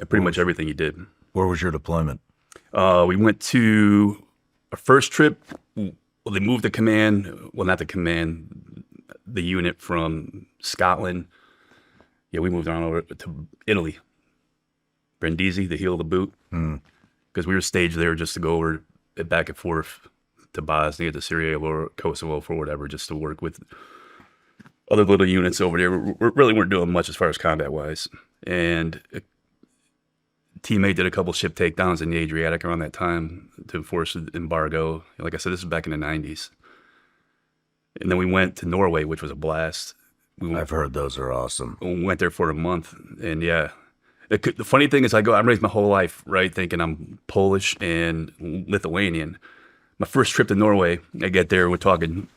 Pretty much everything he did. Where was your deployment? We went to our first trip. Well, they moved the command. Well, not the command, the unit from Scotland. Yeah, we moved on over to Italy. Brindisi, the heel of the boot. Because we were staged there just to go over it back and forth to Bosnia, to Syria, or Kosovo, for whatever, just to work with other little units over there. We really weren't doing much as far as combat-wise. And a teammate did a couple ship takedowns in the Adriatic around that time to enforce the embargo. Like I said, this is back in the 90s. And then we went to Norway, which was a blast. I've heard those are awesome. We went there for a month, and yeah. The funny thing is, I'm raised my whole life, right, thinking I'm Polish and Lithuanian. My first trip to Norway, I get there, we're talking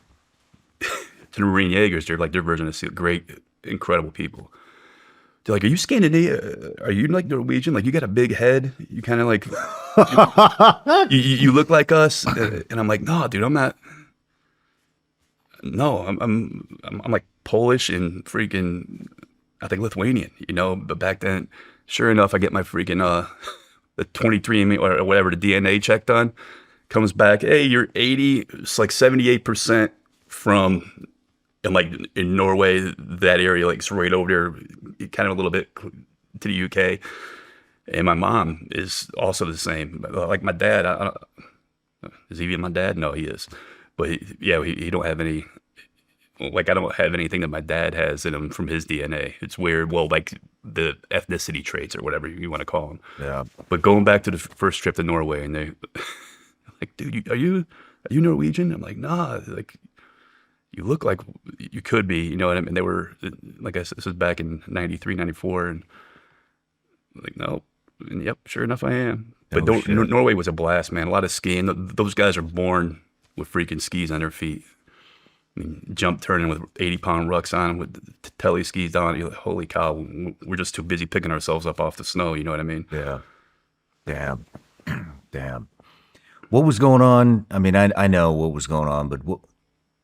to the Marine Jaegers. They're like their version of SEAL. Great, incredible people. They're like, are you Scandinavian? Are you like Norwegian? Like, you got a big head. You kind of like, you look like us. And I'm like, no, dude, I'm not. No, I'm like Polish and freaking, I think Lithuanian, you know. But back then, sure enough, I get my freaking the 23andMe or whatever, the DNA check done. Comes back, hey, you're 80, it's like 78% from, and like in Norway, that area, like it's right over there, kind of a little bit to the UK. And my mom is also the same. Like my dad, is he even my dad? No, he is. But yeah, he don't have any, like I don't have anything that my dad has in him from his DNA. It's weird. Well, like the ethnicity traits or whatever you want to call them. Yeah. But going back to the first trip to Norway, and they like, dude, are you Norwegian? I'm like, nah. Like, you look like you could be. You know what I mean? They were, like I said, this was back in 93, 94, and I'm like, no. And yep, sure enough, I am. But Norway was a blast, man. A lot of skiing. Those guys are born with freaking skis on their feet. I mean, jump turning with 80-pound rucks on them with telly skis on. You're like, holy cow, we're just too busy picking ourselves up off the snow. You know what I mean? Yeah. Damn. Damn. What was going on? I mean, I know what was going on, but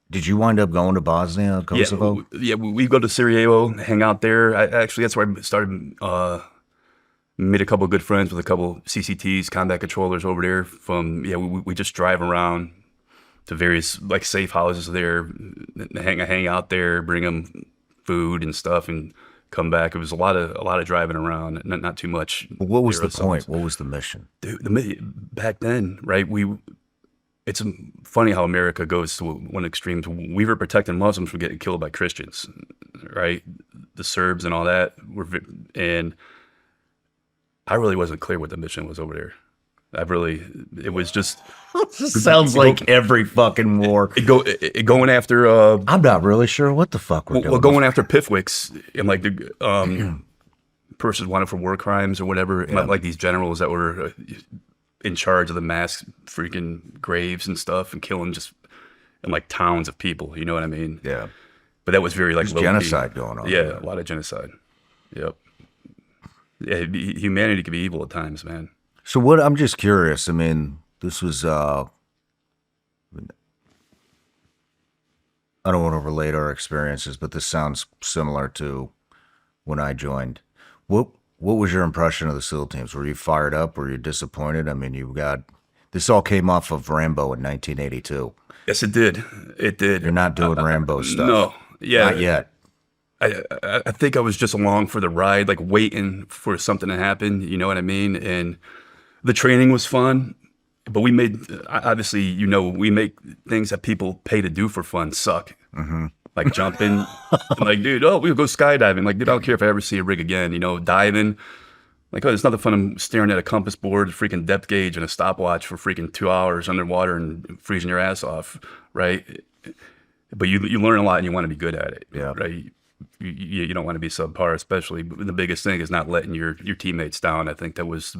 did you wind up going to Bosnia, Kosovo? Yeah, we go to Sarajevo, hang out there. Actually, that's where I started, made a couple of good friends with a couple CCTs, combat controllers over there from, yeah, we just drive around to various like safe houses there, hang out there, bring them food and stuff, and come back. It was a lot of driving around, not too much. What was the point? What was the mission? Dude, back then, right? It's funny how America goes to one extreme. We were protecting Muslims from getting killed by Christians, right? The Serbs and all that and I really wasn't clear what the mission was over there. It was just. Sounds like every fucking war. Going after. I'm not really sure what the fuck we're doing. Well, going after Pifwicks and like the persons wanted for war crimes or whatever, yeah. Like these generals that were in charge of the mass freaking graves and stuff and killing just in like towns of people. You know what I mean? Yeah. But that was very like low genocide going on. Yeah, a lot of genocide. Yep. Yeah, humanity can be evil at times, man. So what? I'm just curious. I mean, this was. I don't want to relate our experiences, but this sounds similar to when I joined. What What was your impression of the SEAL teams? Were you fired up? Were you disappointed? I mean, this all came off of Rambo in 1982. Yes, it did. It did. You're not doing Rambo stuff. No. Yeah. Not yet. I think I was just along for the ride, like waiting for something to happen. You know what I mean? And the training was fun, but we made, obviously, we make things that people pay to do for fun suck. Mm-hmm. Like jumping, like, dude, we'll go skydiving. Like, dude, I don't care if I ever see a rig again, diving. Like, there's nothing fun. I'm staring at a compass board, a freaking depth gauge, and a stopwatch for freaking 2 hours underwater and freezing your ass off, right? But you learn a lot and you want to be good at it, right? You don't want to be subpar, especially. But the biggest thing is not letting your teammates down. I think that was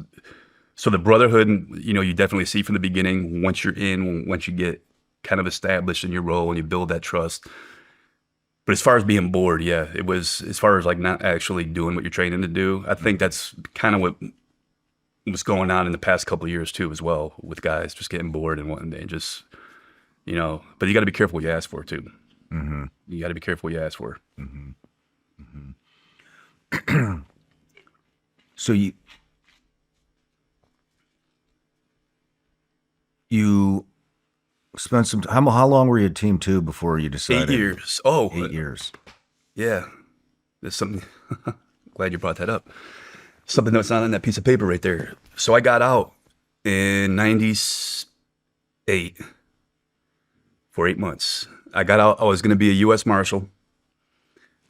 so the brotherhood. You definitely see from the beginning once you're in, once you get kind of established in your role and you build that trust. But as far as being bored, yeah, it was as far as like not actually doing what you're training to do. I think that's kind of what was going on in the past couple of years too, as well, with guys just getting bored and wanting to just, But you got to be careful what you ask for too. Mm-hmm. You got to be careful what you ask for. Mm-hmm. Mm-hmm. So you spent some time. How long were you at Team 2 before you decided? 8 years. Oh, 8 years. Yeah. There's something. Glad you brought that up. Something that's not on that piece of paper right there. So I got out in 98 for 8 months. I got out. I was going to be a U.S. Marshal.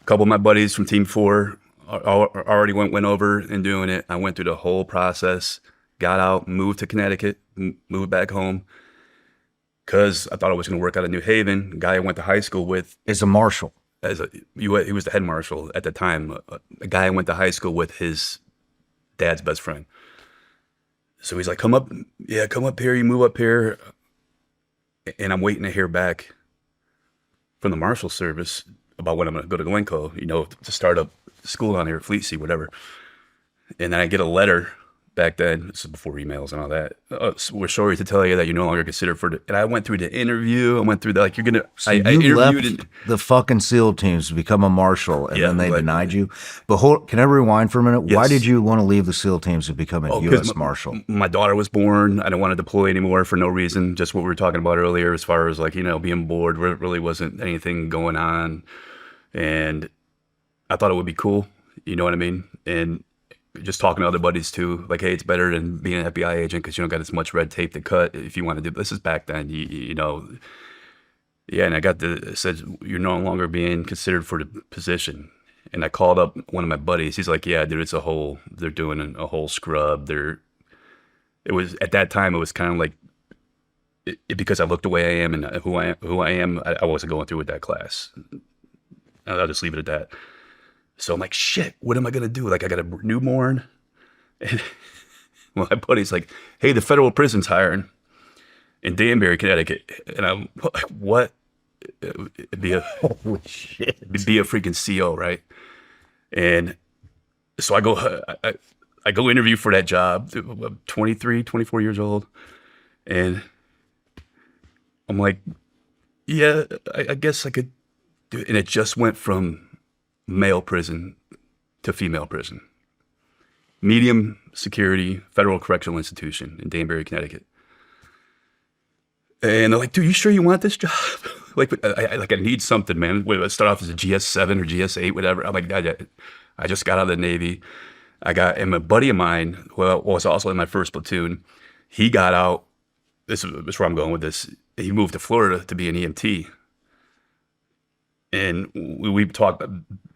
A couple of my buddies from Team 4 already went over and doing it. I went through the whole process, got out, moved to Connecticut, moved back home because I thought I was going to work out of New Haven. A guy I went to high school with. As a marshal. He was the head marshal at the time. A guy I went to high school with, his dad's best friend. So he's like, come up here, you move up here. And I'm waiting to hear back from the Marshal Service about when I'm going to go to Glencoe, to start up school down here at Fleet C, whatever. And then I get a letter back then. This is before emails and all that. We're sorry to tell you that you're no longer considered for and I went through the interview. I went through I interviewed left the fucking SEAL teams to become a marshal, and then they denied you. But can I rewind for a minute? Yes. Why did you want to leave the SEAL teams to become a U.S. Marshal? My daughter was born. I didn't want to deploy anymore for no reason. Just what we were talking about earlier, as far as being bored. There really wasn't anything going on, and I thought it would be cool. You know what I mean? And just talking to other buddies too, like, hey, it's better than being an FBI agent because you don't got as much red tape to cut if you want to do. This is back then, Yeah, and I said you're no longer being considered for the position. And I called up one of my buddies. He's like, yeah, dude, they're doing a whole scrub. It was at that time. It was kind of like because I looked the way I am and who I am. I wasn't going through with that class. I'll just leave it at that. So I'm like, shit, what am I going to do? Like, I got a newborn. And my buddy's like, hey, the federal prison's hiring in Danbury, Connecticut. And I'm like, what? It'd be a freaking CO, right? And so I go interview for that job. I'm 23, 24 years old. And I'm like, yeah, I guess I could do it. And it just went from male prison to female prison. Medium security federal correctional institution in Danbury, Connecticut. And they're like, dude, you sure you want this job? I need something, man. Wait, let's start off as a GS7 or GS8, whatever. I'm like, I just got out of the Navy. And a buddy of mine, who was also in my first platoon, he got out. This is where I'm going with this. He moved to Florida to be an EMT. And we talked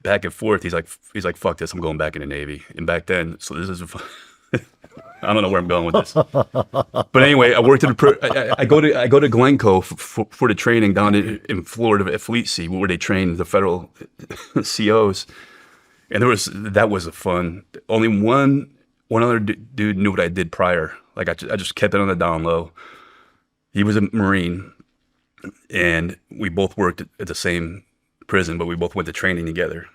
back and forth. He's like, fuck this, I'm going back in the Navy. And back then, so this is, I don't know where I'm going with this. But anyway, I worked I go to Glencoe for the training down in Florida at Fleet C, where they train the federal COs. And that was a fun. Only one other dude knew what I did prior. Like I just kept it on the down low. He was a Marine, and we both worked at the same prison, but we both went to training together.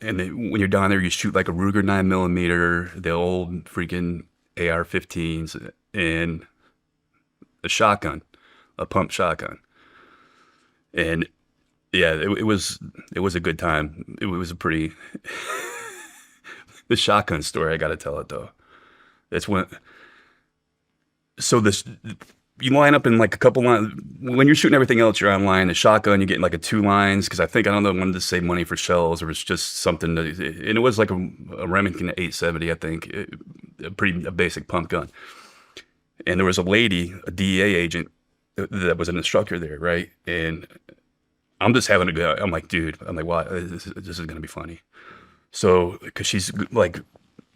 And when you're down there, you shoot like a Ruger 9mm, the old freaking AR-15s, and a shotgun, a pump shotgun. And yeah, it was a good time. It was a pretty The shotgun story, I got to tell it though. It's when, so this, you line up in like a couple lines. When you're shooting everything else, you're on line. The shotgun, you get in like a 2 lines. Because I don't know, wanted to save money for shells, or it's just something that, and it was like a Remington 870, I think, a basic pump gun. And there was a lady, a DEA agent, that was an instructor there, right? And I'm just having a good, I'm like, dude, wow, this is going to be funny. So, because she's like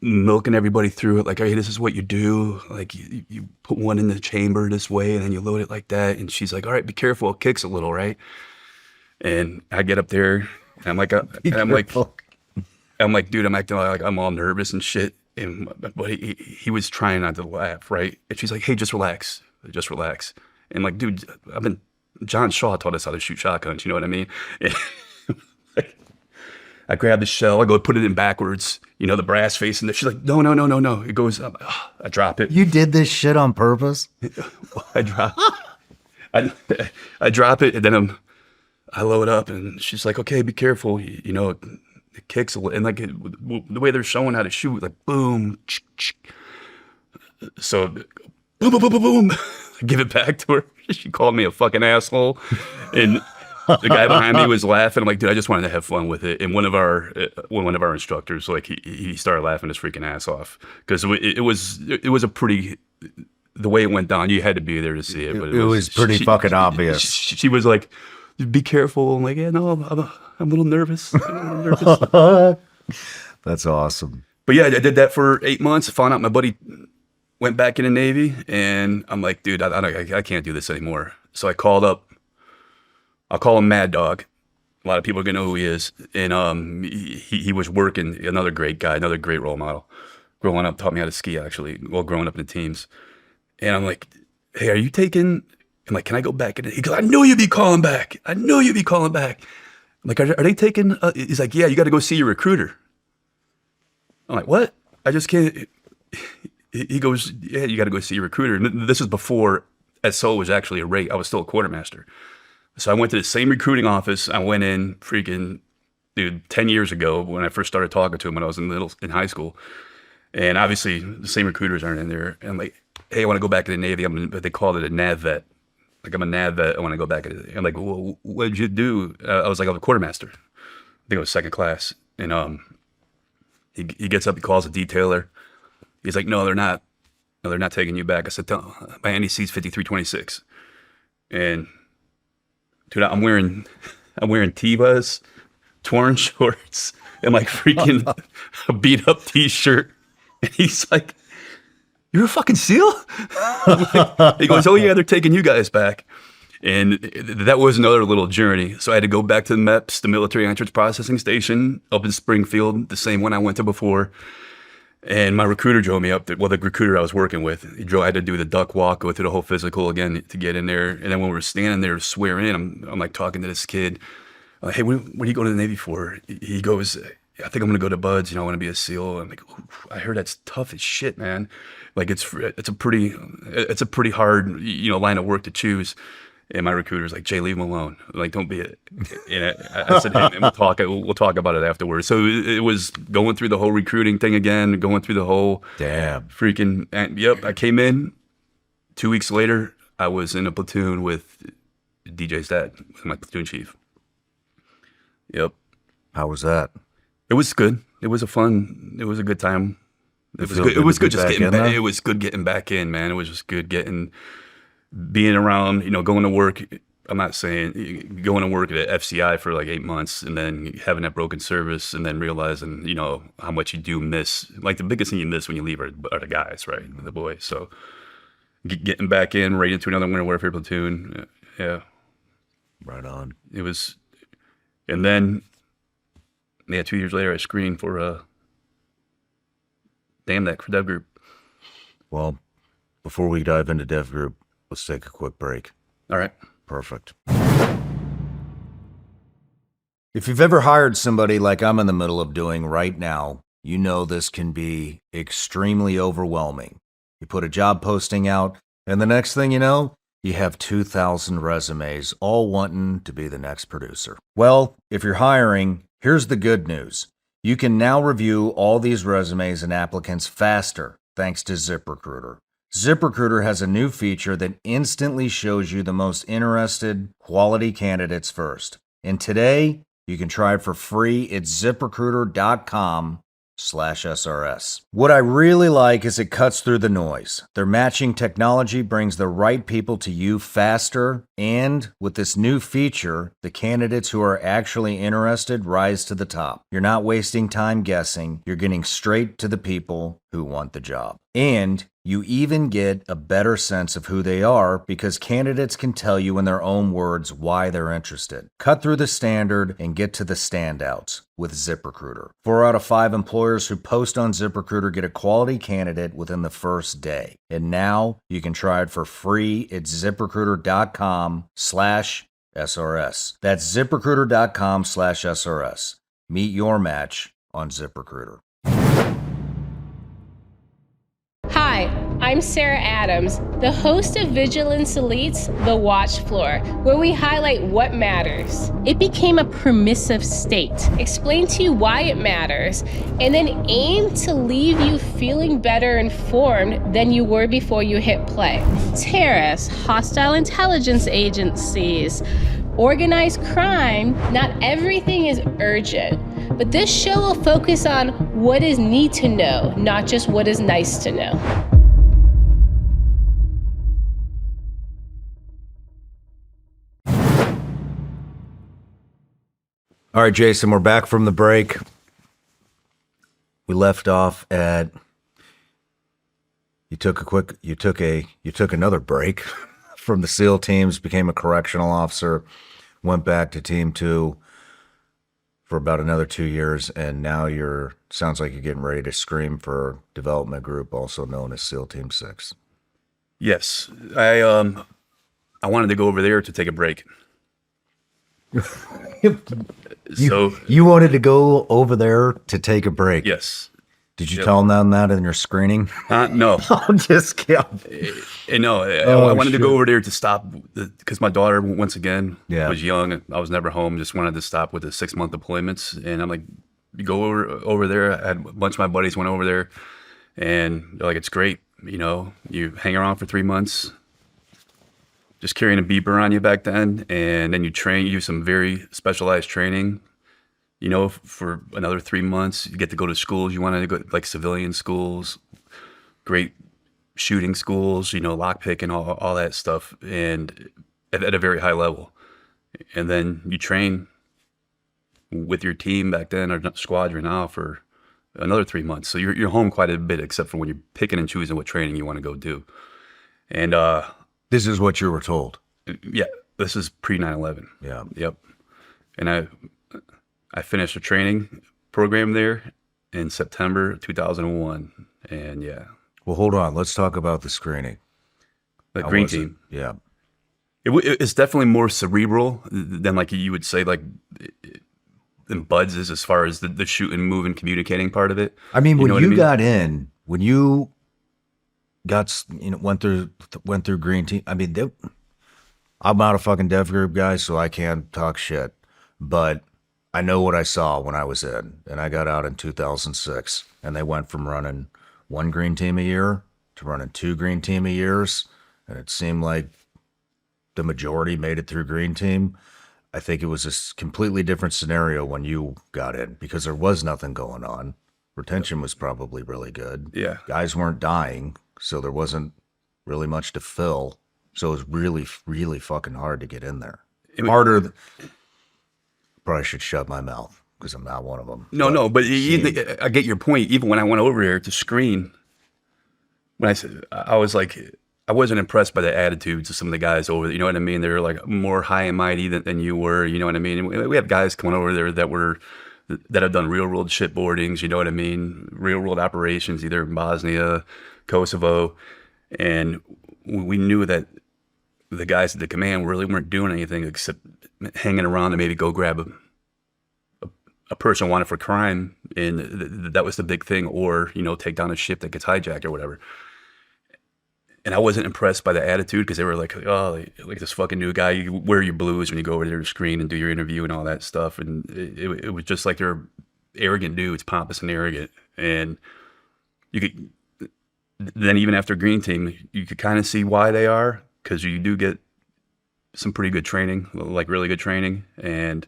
milking everybody through it, like, hey, this is what you do. Like, you put one in the chamber this way, and then you load it like that. And she's like, all right, be careful, it kicks a little, right? And I get up there, and I'm like, dude, I'm acting like I'm all nervous and shit. But he was trying not to laugh, right? And she's like, hey, just relax. And like, dude, John Shaw taught us how to shoot shotguns, you know what I mean? I grab the shell, I go put it in backwards, the brass face, and she's like, no. It goes up. I drop it. You did this shit on purpose? I drop it, and then I load up, and she's like, okay, be careful. It kicks a little, and like the way they're showing how to shoot, like boom, so boom, boom, boom, boom, boom. I give it back to her. She called me a fucking asshole, and the guy behind me was laughing. I'm like, dude, I just wanted to have fun with it. And one of our instructors, like, he started laughing his freaking ass off, because it was a pretty, the way it went down, you had to be there to see it. But it was pretty fucking obvious. She was like, be careful. I'm like, yeah, no, I'm a little nervous. That's awesome. But yeah, I did that for 8 months. Found out my buddy went back in the Navy, and I'm like, dude, I can't do this anymore. So I called up. I'll call him Mad Dog. A lot of people are gonna know who he is. And he was working, another great guy, another great role model. Growing up, taught me how to ski, actually. Well, growing up in the teams. And I'm like, hey, are you taking? I'm like, can I go back? And he goes, I knew you'd be calling back. I'm like, are they taking? He's like, yeah, you got to go see your recruiter. I'm like, what? I just can't. He goes, yeah, you got to go see your recruiter. And this was before SO was actually a rate. I was still a quartermaster. So I went to the same recruiting office. I went in freaking, dude, 10 years ago when I first started talking to him when I was in high school. And obviously the same recruiters aren't in there. And I'm like, hey, I want to go back to the Navy. They called it a nav vet. Like, I'm a nav vet. I want to go back. I'm like, well, what did you do? I was like, I'm a quartermaster. I think it was second class. And he gets up, he calls a detailer. He's like, no, they're not. No, they're not taking you back. I said, my NEC is 5326. And dude, I'm wearing Tevas, torn shorts, and like freaking a beat up t-shirt. And he's like, you're a fucking SEAL? He goes, oh yeah, they're taking you guys back. And that was another little journey. So I had to go back to the MEPS, the Military Entrance Processing Station up in Springfield, the same one I went to before. And my recruiter drove me up there. Well, the recruiter I was working with, I had to do the duck walk, go through the whole physical again to get in there. And then when we were standing there to swear in, I'm like talking to this kid. I'm like, hey, what are you going to the Navy for? He goes, I think I'm going to go to BUD/S. I want to be a SEAL. I'm like, I heard that's tough as shit, man. Like, it's a pretty hard, line of work to choose. And my recruiter's like, Jay, leave him alone. Like, don't be it. And I said, hey, we'll talk about it afterwards. So it was going through the whole recruiting thing again, going through the whole freaking, yep. I came in 2 weeks later. I was in a platoon with DJ's dad, with my platoon chief. Yep. How was that? It was good. It was a good time. It was good just getting back. It was good getting back in, man. It was just good being around, going to work. I'm not saying going to work at FCI for like 8 months and then having that broken service and then realizing, how much you do miss. Like, the biggest thing you miss when you leave are the guys, right? The boys. So getting back in right into another winter warfare platoon. Yeah. Right on. It was, and then, 2 years later, I screened for For Devgru. Well, before we dive into Devgru, let's take a quick break. All right. Perfect. If you've ever hired somebody like I'm in the middle of doing right now, you know this can be extremely overwhelming. You put a job posting out, and the next thing you know, you have 2,000 resumes all wanting to be the next producer. Well, if you're hiring, here's the good news. You can now review all these resumes and applicants faster thanks to ZipRecruiter. ZipRecruiter has a new feature that instantly shows you the most interested, quality candidates first. And today, you can try it for free at ziprecruiter.com/SRS. What I really like is it cuts through the noise. Their matching technology brings the right people to you faster, and with this new feature, the candidates who are actually interested rise to the top. You're not wasting time guessing, you're getting straight to the people who want the job. And you even get a better sense of who they are because candidates can tell you in their own words why they're interested. Cut through the standard and get to the standouts with ZipRecruiter. 4 out of 5 employers who post on ZipRecruiter get a quality candidate within the first day. And now you can try it for free at ZipRecruiter.com/SRS. That's ZipRecruiter.com/SRS. Meet your match on ZipRecruiter. Hi, I'm Sarah Adams, the host of Vigilance Elite's The Watch Floor, where we highlight what matters. It became a permissive state, explain to you why it matters, and then aim to leave you feeling better informed than you were before you hit play. Terrorists, hostile intelligence agencies, organized crime, not everything is urgent. But this show will focus on what is need to know, not just what is nice to know. All right, Jason, we're back from the break. We left off at you took another break from the SEAL teams, became a correctional officer, went back to Team 2 for about another 2 years, and now sounds like you're getting ready to scream for development group, also known as SEAL Team 6. Yes, I wanted to go over there to take a break. You wanted to go over there to take a break? Yes. Did you tell them that in your screening? No. I'm just kidding. No, I wanted to go over there to stop because my daughter, once again, was young. I was never home. Just wanted to stop with the 6-month deployments. And I'm like, you go over there. I had a bunch of my buddies went over there, and they're like, it's great. You know, you hang around for 3 months, just carrying a beeper on you back then, and then you do some very specialized training. You know, for another 3 months, you get to go to schools. You want to go like civilian schools, great shooting schools, you know, lockpicking, all that stuff, and at a very high level. And then you train with your team back then, or squadron now, for another 3 months. So you're home quite a bit, except for when you're picking and choosing what training you want to go do. And this is what you were told. Yeah, this is pre 9/11. Yeah. Yep. And I finished a training program there in September 2001, and yeah. Well, hold on. Let's talk about the screening. The green team. Yeah. It's definitely more cerebral than like you would say like than Bud's is as far as the shooting, moving, communicating part of it. I mean, when you got went through green team. I mean, I'm not a fucking dev group guy, so I can't talk shit, but I know what I saw when I was in, and I got out in 2006, and they went from running 1 green team a year to running 2 green team a years, and it seemed like the majority made it through green team. I think it was a completely different scenario when you got in because there was nothing going on. Retention was probably really good. Yeah. Guys weren't dying, so there wasn't really much to fill. So it was really, really fucking hard to get in there. Harder. Probably should shut my mouth because I'm not one of them. No, but I get your point. Even when I went over here to screen, I was like, I wasn't impressed by the attitudes of some of the guys over there. You know what I mean? They were like more high and mighty than you were. You know what I mean? And we have guys coming over there that have done real world shipboardings. You know what I mean? Real world operations, either in Bosnia, Kosovo, and we knew that the guys at the command really weren't doing anything except hanging around to maybe go grab a person wanted for crime, and that was the big thing, or take down a ship that gets hijacked or whatever. And I wasn't impressed by the attitude because they were like, oh, like this fucking new guy, you wear your blues when you go over there to screen and do your interview and all that stuff. And it was just like they're arrogant dudes, pompous and arrogant. And you could, then even after Green Team, you could kind of see why they are, because you do get some pretty good training, like really good training. And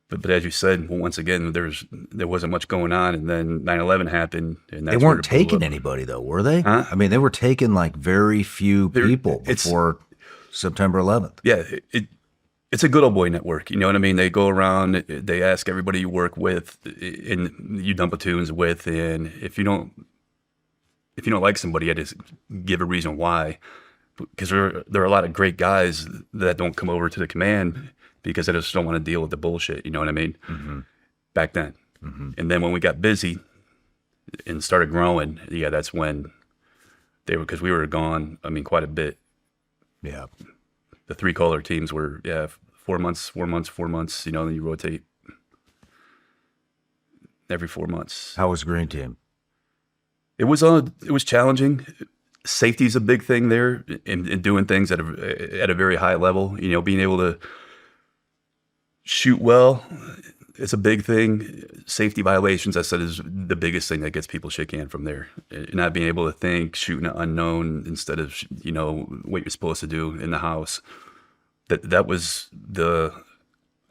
but as you said, well, once again, there wasn't much going on, and then 9/11 happened, and They weren't taking anybody though, were they? Huh? I mean, they were taking like very few people before September 11th. Yeah, it's a good old boy network. You know what I mean? They go around, they ask everybody you work with, and you dump platoons with, and if you don't like somebody, I just give a reason why, because there are a lot of great guys that don't come over to the command because they just don't want to deal with the bullshit. You know what I mean? Mm-hmm. Back then. Mm-hmm. And then when we got busy and started growing, yeah, that's when because we were gone, I mean, quite a bit. Yeah. The 3-color teams were, 4 months, you know, then you rotate every 4 months. How was Green Team? It was challenging. Safety's a big thing there, and doing things at a very high level. You know, being able to shoot well, it's a big thing. Safety violations, I said, is the biggest thing that gets people shit canned from there. Not being able to think, shooting an unknown instead of, you know, what you're supposed to do in the house. That was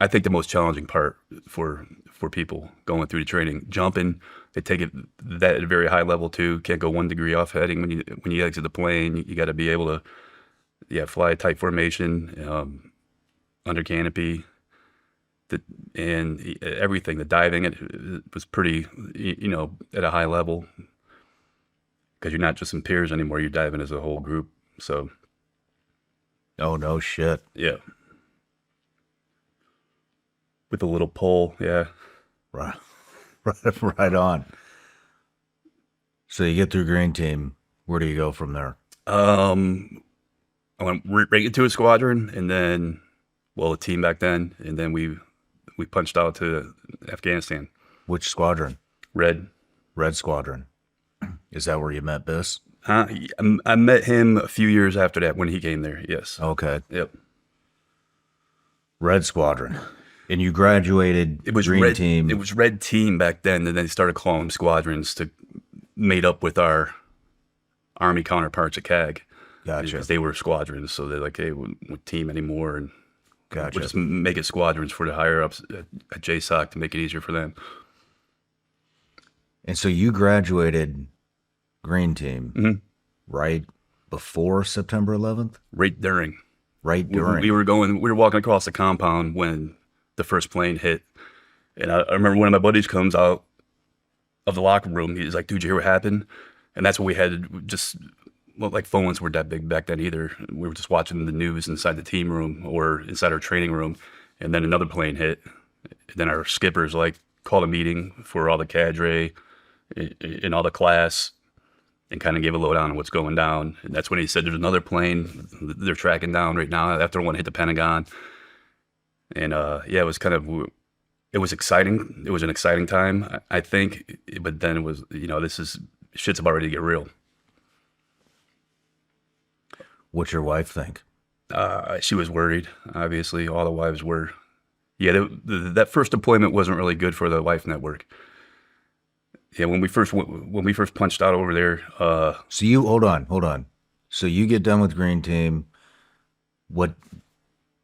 I think the most challenging part for people going through the training. Jumping, they take it that at a very high level too. Can't go 1 degree off heading when you exit the plane. You got to be able to, fly a tight formation, under canopy. And everything, the diving, it was pretty, you know, at a high level, because you're not just in pairs anymore. You're diving as a whole group. So. Oh, no shit. Yeah. With a little pole, yeah. Right on. So you get through Green Team. Where do you go from there? I went right into a squadron, and then, a team back then, and then we punched out to Afghanistan. Which squadron? Red Squadron. Is that where you met Biss? I met him a few years after that when he came there, yes. Okay. Yep. Red Squadron. And you graduated Green Team. It was Red Team back then, and then they started calling them squadrons to made up with our Army counterparts at CAG. Gotcha. Because they were squadrons, so they're like, hey, we're team anymore, and gotcha. We'll just make it squadrons for the higher ups at JTAC to make it easier for them. And so you graduated Green Team right before September 11th? Right during. We were walking across the compound when the first plane hit. And I remember one of my buddies comes out of the locker room. He's like, dude, you hear what happened? And that's what we had just, like phones weren't that big back then either. We were just watching the news inside the team room or inside our training room. And then another plane hit. And then our skippers called a meeting for all the cadre and all the class and kind of gave a lowdown on what's going down. And that's when he said, there's another plane they're tracking down right now after one hit the Pentagon. And it was it was exciting. It was an exciting time, I think. But then it was, shit's about ready to get real. What's your wife think? She was worried, obviously. All the wives were. Yeah, that first deployment wasn't really good for the wife network. Yeah, when we first punched out over there. So you hold on. So you get done with Green Team, and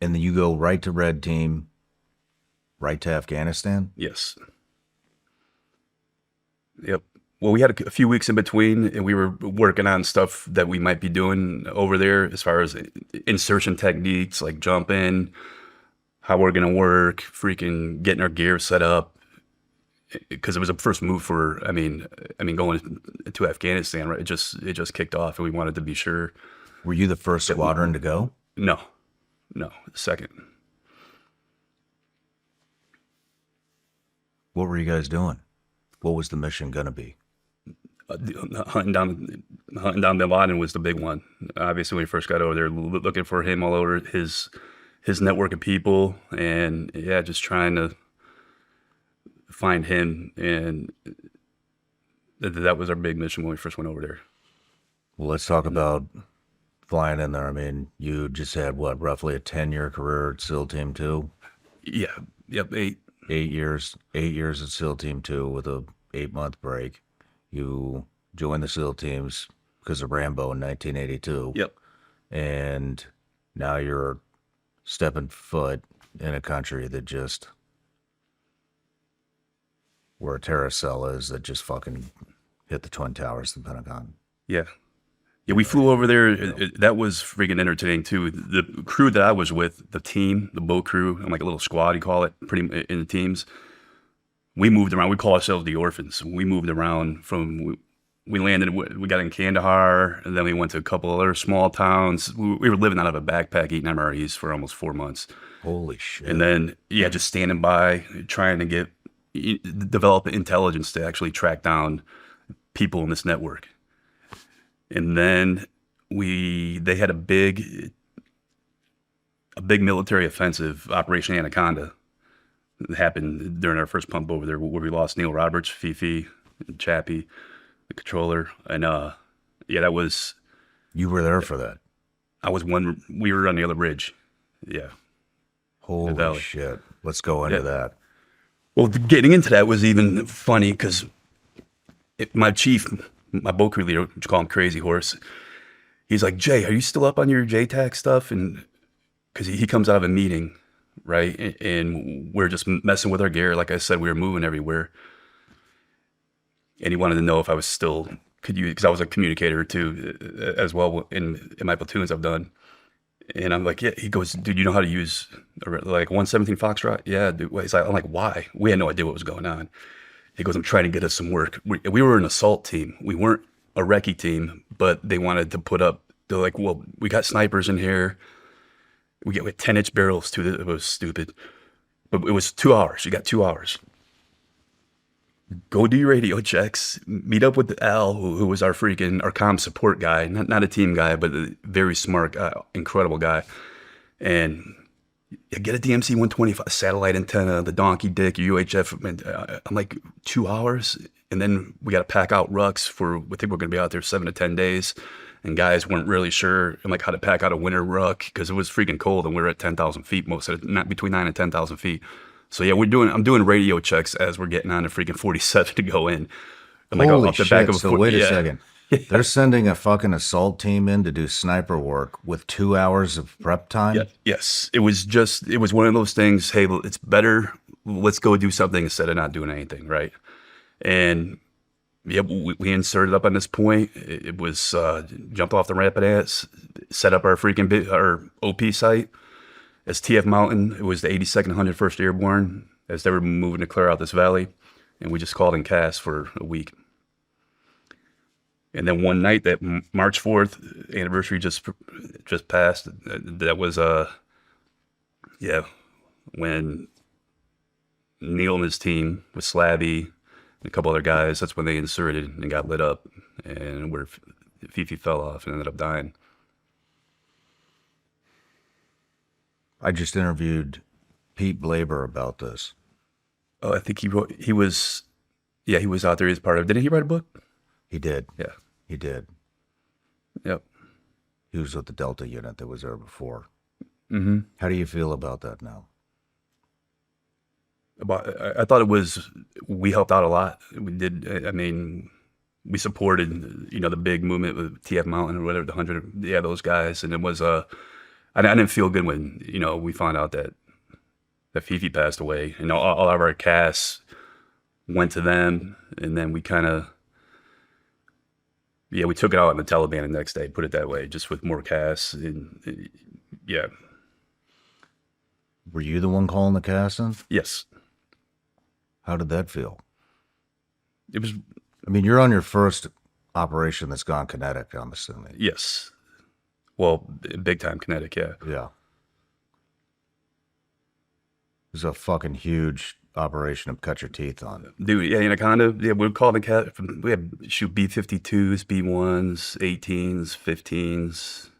then you go right to Red Team, right to Afghanistan? Yes. Yep. Well, we had a few weeks in between, and we were working on stuff that we might be doing over there as far as insertion techniques, like jumping, how we're gonna work, freaking getting our gear set up. Because it was a first move for, going to Afghanistan, right? It just kicked off, and we wanted to be sure. Were you the first squadron to go? No, second. What were you guys doing? What was the mission gonna be? Hunting down Bin Laden was the big one. Obviously, when we first got over there, looking for him all over his network of people, and just trying to find him, and that was our big mission when we first went over there. Well, let's talk about flying in there. I mean, you just had roughly a 10-year career at SEAL Team 2? Yeah, yep, 8. 8 years at SEAL Team 2 with a 8-month break. You joined the SEAL teams because of Rambo in 1982. Yep. And now you're stepping foot in a country that just, where a terrorist cell is, that just fucking hit the Twin Towers, the Pentagon. Yeah. Yeah, we flew over there. That was freaking entertaining too. The crew that I was with, the team, the boat crew, and like a little squad, you call it, pretty in the teams. We moved around. We call ourselves the orphans. We moved around from. We landed. We got in Kandahar, and then we went to a couple other small towns. We were living out of a backpack, eating MREs for almost 4 months. Holy shit! And then just standing by, trying to develop intelligence to actually track down people in this network. And then they had a big military offensive, Operation Anaconda, that happened during our first pump over there, where we lost Neil Roberts, Fifi, and Chappie, the controller, and that was. You were there for that. We were on the other bridge. Yeah. Holy shit! Let's go into that. Well, getting into that was even funny because my chief. My boat crew leader, which call him Crazy Horse, he's like, Jay, are you still up on your JTAC stuff? And because he comes out of a meeting, right? And we're just messing with our gear. Like I said, we were moving everywhere. And he wanted to know if I was still, because I was a communicator too, as well in my platoons I've done. And I'm like, yeah. He goes, dude, you know how to use like 117 Foxtrot? Yeah, dude. He's like, I'm like, why? We had no idea what was going on. He goes, I'm trying to get us some work. We were an assault team. We weren't a recce team, but they wanted to put up, they're like, well, we got snipers in here. We get with 10-inch barrels too. It was stupid. But it was 2 hours. You got 2 hours. Go do your radio checks. Meet up with Al, who was our comm support guy. Not a team guy, but a very smart, incredible guy. And get a DMC 125 satellite antenna, the donkey dick, UHF. I'm like 2 hours, and then we got to pack out rucks for. I think we're going to be out there 7 to 10 days, and guys weren't really sure like how to pack out a winter ruck because it was freaking cold, and we were at 10,000 feet most of it, not between 9 and 10,000 feet. So yeah, I'm doing radio checks as we're getting on to freaking 47 to go in. I'm like holy off the shit! back of So wait a second. They're sending a fucking assault team in to do sniper work with 2 hours of prep time? Yeah, yes. It was one of those things, hey, it's better, let's go do something instead of not doing anything, right? And yeah, we inserted up on this point. It was jumped off the Rapid Ants, set up our our OP site as TF Mountain. It was the 82nd 101st Airborne as they were moving to clear out this valley. And we just called in CAS for a week. And then one night, that March 4th anniversary just passed. That was when Neil and his team with Slavy and a couple other guys, that's when they inserted and got lit up, and where Fifi fell off and ended up dying. I just interviewed Pete Blaber about this. Oh, I think he was out there as part of. Didn't he write a book? He did. Yeah. He did. Yep. He was with the Delta unit that was there before. Mm-hmm. How do you feel about that now? I thought we helped out a lot. We did. I mean, we supported, the big movement with TF Mountain or whatever, the 100, those guys. And it was, I didn't feel good when, we found out that Fifi passed away. All of our CAS went to them, and then we kind of, we took it out on the Taliban the next day, put it that way, just with more CAS. And yeah. Were you the one calling the CAS in? Yes. How did that feel? It was. I mean, you're on your first operation that's gone kinetic, I'm assuming. Yes. Well, big time kinetic, yeah. Yeah. It was a fucking huge operation to cut your teeth on. Dude, yeah, Anaconda, we'd call the cat. We had shoot B-52s, B-1s, 18s, 15s.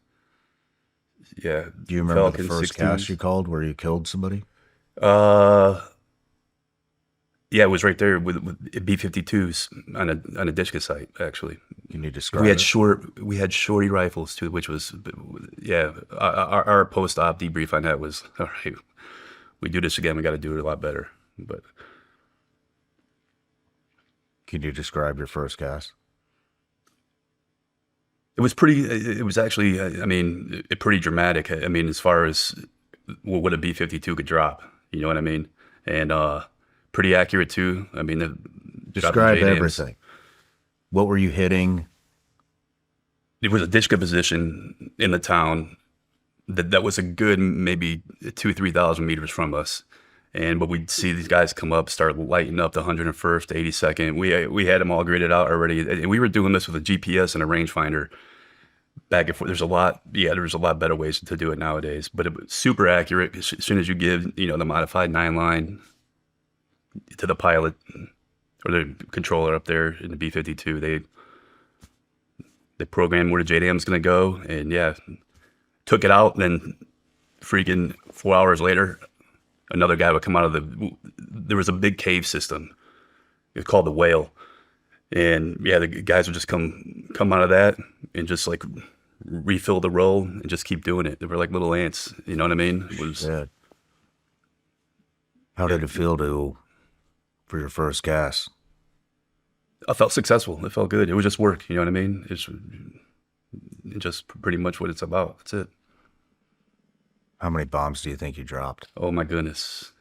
Yeah. Do you remember Falcon the first 16s. CAS you called where you killed somebody? Yeah, it was right there with B-52s on a Dishka site, actually. Can you describe We had shorty rifles too, which was, our post-op debrief on that was, all right, we do this again, we got to do it a lot better. But Can you describe your first gas? it was actually, pretty dramatic. I mean, as far as what a B-52 could drop, you know what I mean? And pretty accurate too. I mean, Describe dropping JDAMs. everything. What were you hitting? It was a Dishka position in the town that was a good maybe 2,000-3,000 meters from us. And but we'd see these guys come up, start lighting up the 101st, 82nd. We had them all gridded out already. And we were doing this with a GPS and a rangefinder back and forth. There's a lot better ways to do it nowadays. But it was super accurate. As soon as you give, the modified 9-line to the pilot or the controller up there in the B-52, they programmed where the JDAM's going to go. And yeah, took it out. And then freaking 4 hours later, another guy would come out of there was a big cave system. It was called the Whale. And yeah, the guys would just come out of that and just like refill the roll and just keep doing it. They were like little ants. You know what I mean? It was, Yeah. How did it feel for your first gas? I felt successful. It felt good. It was just work. You know what I mean? It's just pretty much what it's about. That's it. How many bombs do you think you dropped? Oh my goodness.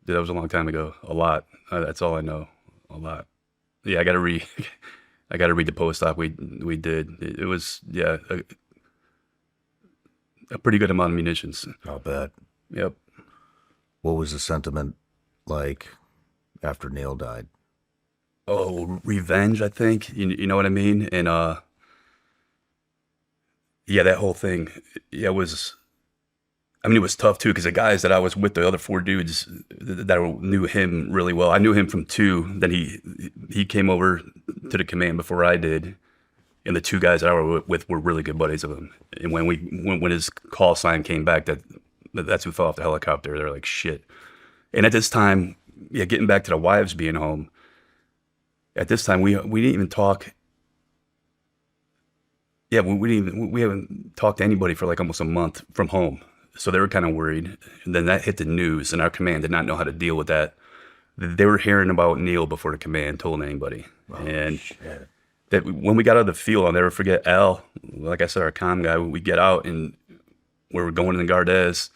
Dude, that was a long time ago. A lot. That's all I know. A lot. Yeah, I gotta read the post-op we did. It was, yeah, a pretty good amount of munitions. I'll bet. Yep. What was the sentiment like after Neil died? Oh, revenge, I think. You know what I mean? And yeah, that whole thing. Yeah, it was tough too, because the guys that I was with, the other 4 dudes that knew him really well. I knew him from 2. Then he came over to the command before I did, and the 2 guys that I were with were really good buddies of him. And when his call sign came back, that's who fell off the helicopter. They're like, shit. And at this time, yeah, getting back to the wives being home. At this time, we didn't even talk. Yeah, we haven't talked to anybody for like almost a month from home. So they were kind of worried. And then that hit the news, and our command did not know how to deal with that. They were hearing about Neil before the command told anybody. Oh, and shit. that when we got out of the field, I'll never forget Al, like I said, our comm guy, we get out and we were going in the Gardez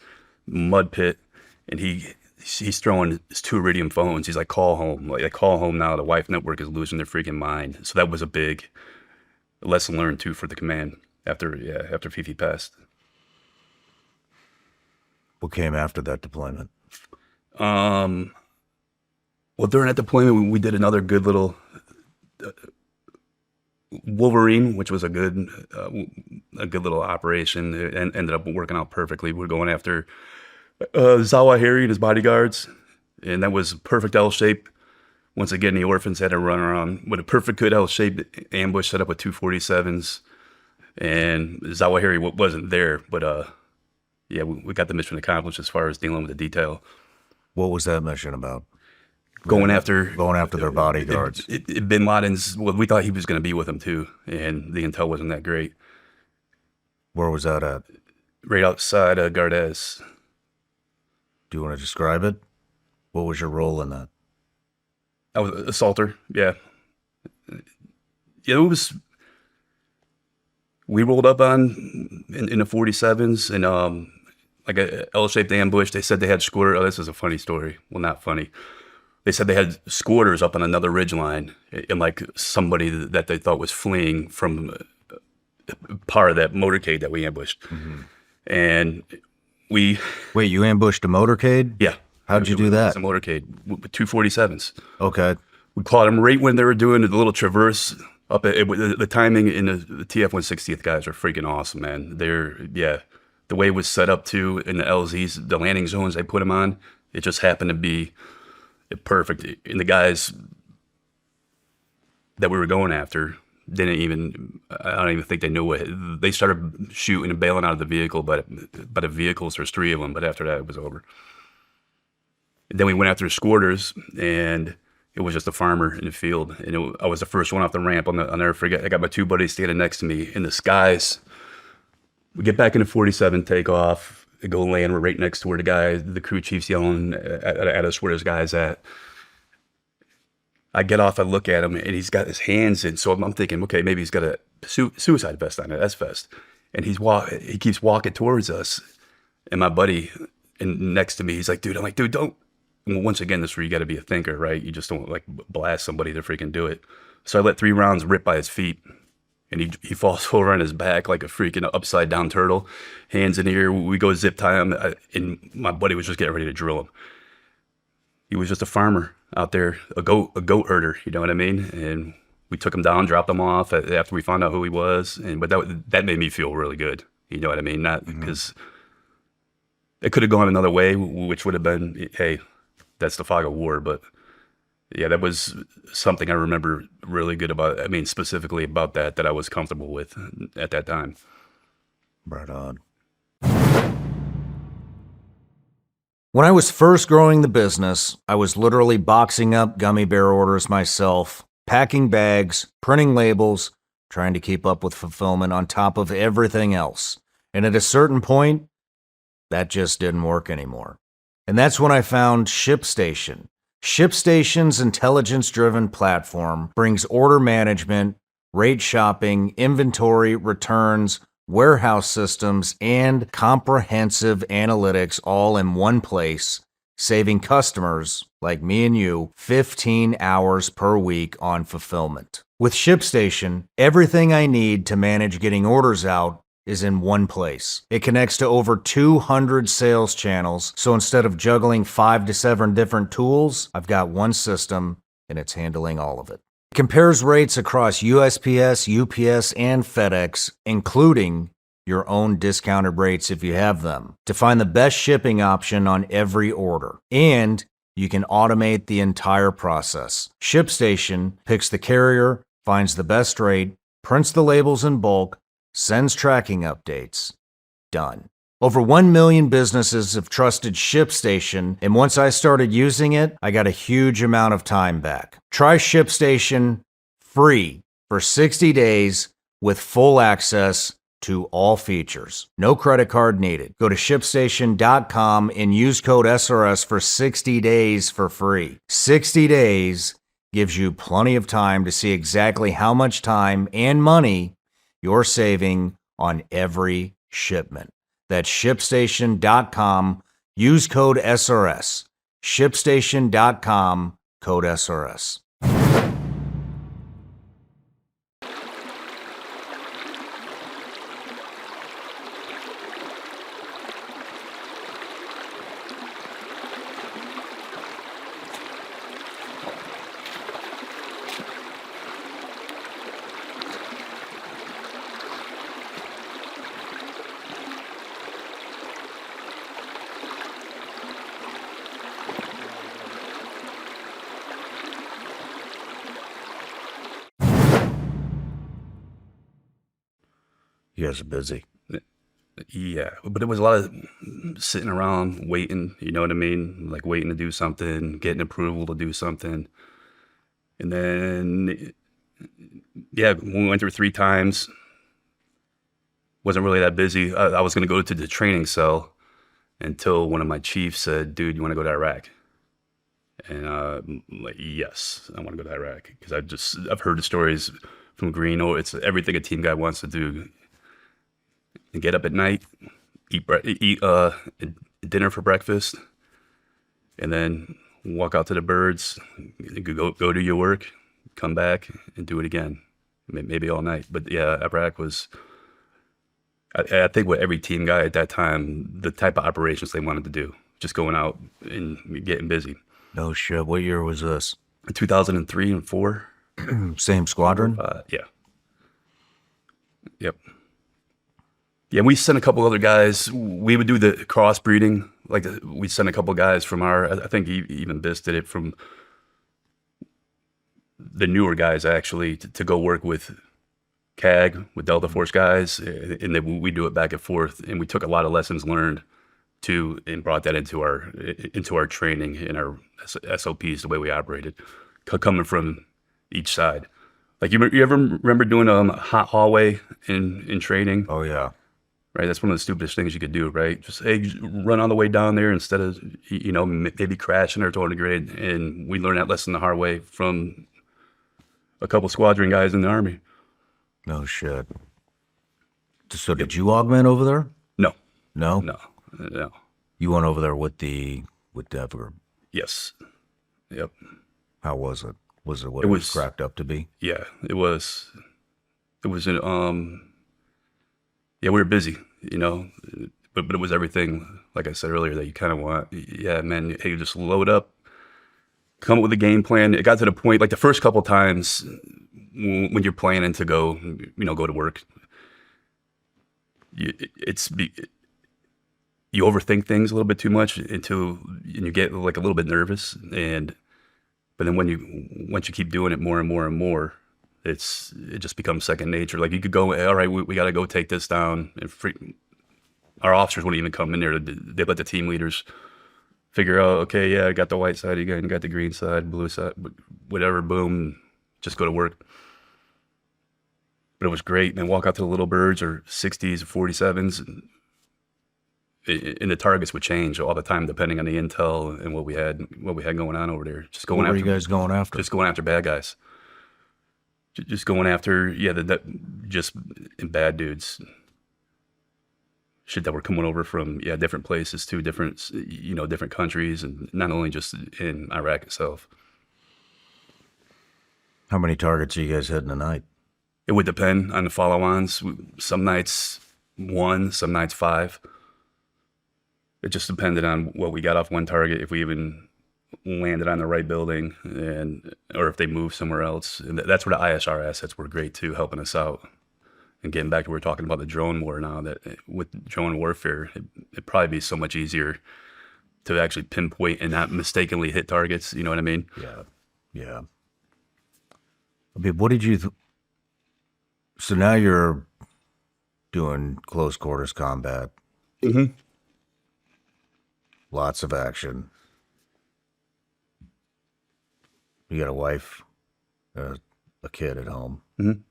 mud pit, and he's throwing his 2 Iridium phones. He's like, call home. Like, call home now. The wife network is losing their freaking mind. So that was a big lesson learned too for the command after Fifi passed. What came after that deployment? Well, during that deployment, we did another good little Wolverine, which was a good little operation. It ended up working out perfectly. We were going after Zawahiri and his bodyguards, and that was a perfect L shape. Once again, the orphans had to run around with a perfect good L-shaped ambush set up with 247s, and Zawahiri wasn't there, but yeah, we got the mission accomplished as far as dealing with the detail. What was that mission about? Going after their bodyguards. Bin Laden's, well, we thought he was going to be with them too, and the intel wasn't that great. Where was that at? Right outside of Gardez. Do you want to describe it? What was your role in that? I was assaulter, yeah. Yeah, it was. We rolled up in the 47s and like a L-shaped ambush. They said they had squatter. Oh, this is a funny story. Well, not funny. They said they had squatters up on another ridge line, and like somebody that they thought was fleeing from part of that motorcade that we ambushed. Mm-hmm. And we... Wait, you ambushed a motorcade? Yeah. How'd you do that? It's a motorcade with 247s. Okay. We caught them right when they were doing the little traverse up at the timing in the TF-160th guys are freaking awesome, man. The way it was set up too in the LZs, the landing zones they put them on, it just happened to be perfect. And the guys that we were going after I don't even think they knew what, they started shooting and bailing out of the vehicle, but the vehicles, there's 3 of them, but after that it was over. And then we went after the squatters, and it was just a farmer in the field. And I was the first one off the ramp. I'll never forget. I got my 2 buddies standing next to me in the skies. We get back in the 47, take off. go land. We're right next to where the crew chief's yelling at us where his guy's at. I get off, I look at him, and he's got his hands in. So I'm thinking, okay, maybe he's got a suicide vest on, an S vest. And he keeps walking towards us. And my buddy next to me, he's like, dude, I'm like, dude, don't. Well, once again, this is where you got to be a thinker, right? You just don't like blast somebody to freaking do it. So I let 3 rounds rip by his feet. And he falls over on his back like a freaking upside down turtle, hands in the air. We go zip tie him, and my buddy was just getting ready to drill him. He was just a farmer out there, a goat herder, you know what I mean? And we took him down, dropped him off after we found out who he was. But that made me feel really good, you know what I mean? Not because it could have gone another way, which would have been, hey, that's the fog of war. But yeah, that was something I remember really good about. I mean, specifically about that I was comfortable with at that time. Right on. When I was first growing the business, I was literally boxing up gummy bear orders myself, packing bags, printing labels, trying to keep up with fulfillment on top of everything else. And at a certain point, that just didn't work anymore. And that's when I found ShipStation. ShipStation's intelligence-driven platform brings order management, rate shopping, inventory, returns, warehouse systems, and comprehensive analytics all in one place, saving customers, like me and you, 15 hours per week on fulfillment. With ShipStation, everything I need to manage getting orders out is in one place. It connects to over 200 sales channels, so instead of juggling 5 to 7 different tools, I've got one system and it's handling all of it. It compares rates across USPS, UPS, and FedEx, including your own discounted rates if you have them, to find the best shipping option on every order. And you can automate the entire process. ShipStation picks the carrier, finds the best rate, prints the labels in bulk, sends tracking updates. Done. Over 1 million businesses have trusted ShipStation, and once I started using it, I got a huge amount of time back. Try ShipStation free for 60 days with full access to all features. No credit card needed. Go to ShipStation.com and use code SRS for 60 days for free. 60 days gives you plenty of time to see exactly how much time and money you're saving on every shipment. That's ShipStation.com. Use code SRS. ShipStation.com, code SRS. You guys are busy. Yeah, but it was a lot of sitting around waiting, you know what I mean? Like waiting to do something, getting approval to do something. And then, yeah, when we went through 3 times, wasn't really that busy. I was going to go to the training cell until one of my chiefs said, dude, you want to go to Iraq? And I'm like, yes, I want to go to Iraq. Because I've heard the stories from Green. Oh, it's everything a team guy wants to do. And get up at night, eat dinner for breakfast, and then walk out to the birds, go do your work, come back and do it again, maybe all night. But yeah, Iraq was, I think what every team guy at that time, the type of operations they wanted to do, just going out and getting busy. No shit. What year was this? 2003 and 4. Same squadron? Yeah. Yep. Yeah, we sent a couple other guys. We would do the crossbreeding. Like we sent a couple guys from I think even Biss did it, from the newer guys actually, to go work with CAG, with Delta Force guys, and then we do it back and forth. And we took a lot of lessons learned too, and brought that into our training and our SOPs, the way we operated, coming from each side. Like you ever remember doing a hot hallway in training? Oh yeah. right? That's one of the stupidest things you could do, right? Just, hey, just run all the way down there instead of, maybe crashing or throwing a grenade. And we learned that lesson the hard way from a couple squadron guys in the Army. No shit. So did you augment over there? No, No? no. You went over there with Devgru. Yes. Yep. How was it? Was it what it was cracked up to be? Yeah, it was. It was yeah, we were busy, but it was everything, like I said earlier, that you kind of want. Yeah, man, hey, just load up, come up with a game plan. It got to the point, like the first couple times when you're planning to go, go to work, you overthink things a little bit too much and you get like a little bit nervous. But then once you keep doing it more and more and more, it just becomes second nature. Like you could go, all right, we got to go take this down. And our officers wouldn't even come in there. They'd let the team leaders figure out, okay, yeah, I got the white side again, got the green side, blue side, whatever, boom, just go to work. But it was great. And then walk out to the little birds or 60s or 47s. And the targets would change all the time depending on the intel and what we had going on over there. Just going What after. were you guys going after? Just going after bad guys. Just going after just bad dudes. Shit that were coming over from different places to different countries, and not only just in Iraq itself. How many targets are you guys hitting a night? It would depend on the follow-ons. Some nights 1, some nights 5. It just depended on what we got off one target, if we even landed on the right building, or if they moved somewhere else. And that's where the ISR assets were great too, helping us out. And getting back to, we're talking about the drone war now, that with drone warfare, it'd probably be so much easier to actually pinpoint and not mistakenly hit targets. You know what I mean? Yeah. I mean, what did you... So now you're doing close quarters combat. Mm-hmm. Lots of action. You got a wife, a kid at home. Mm-hmm.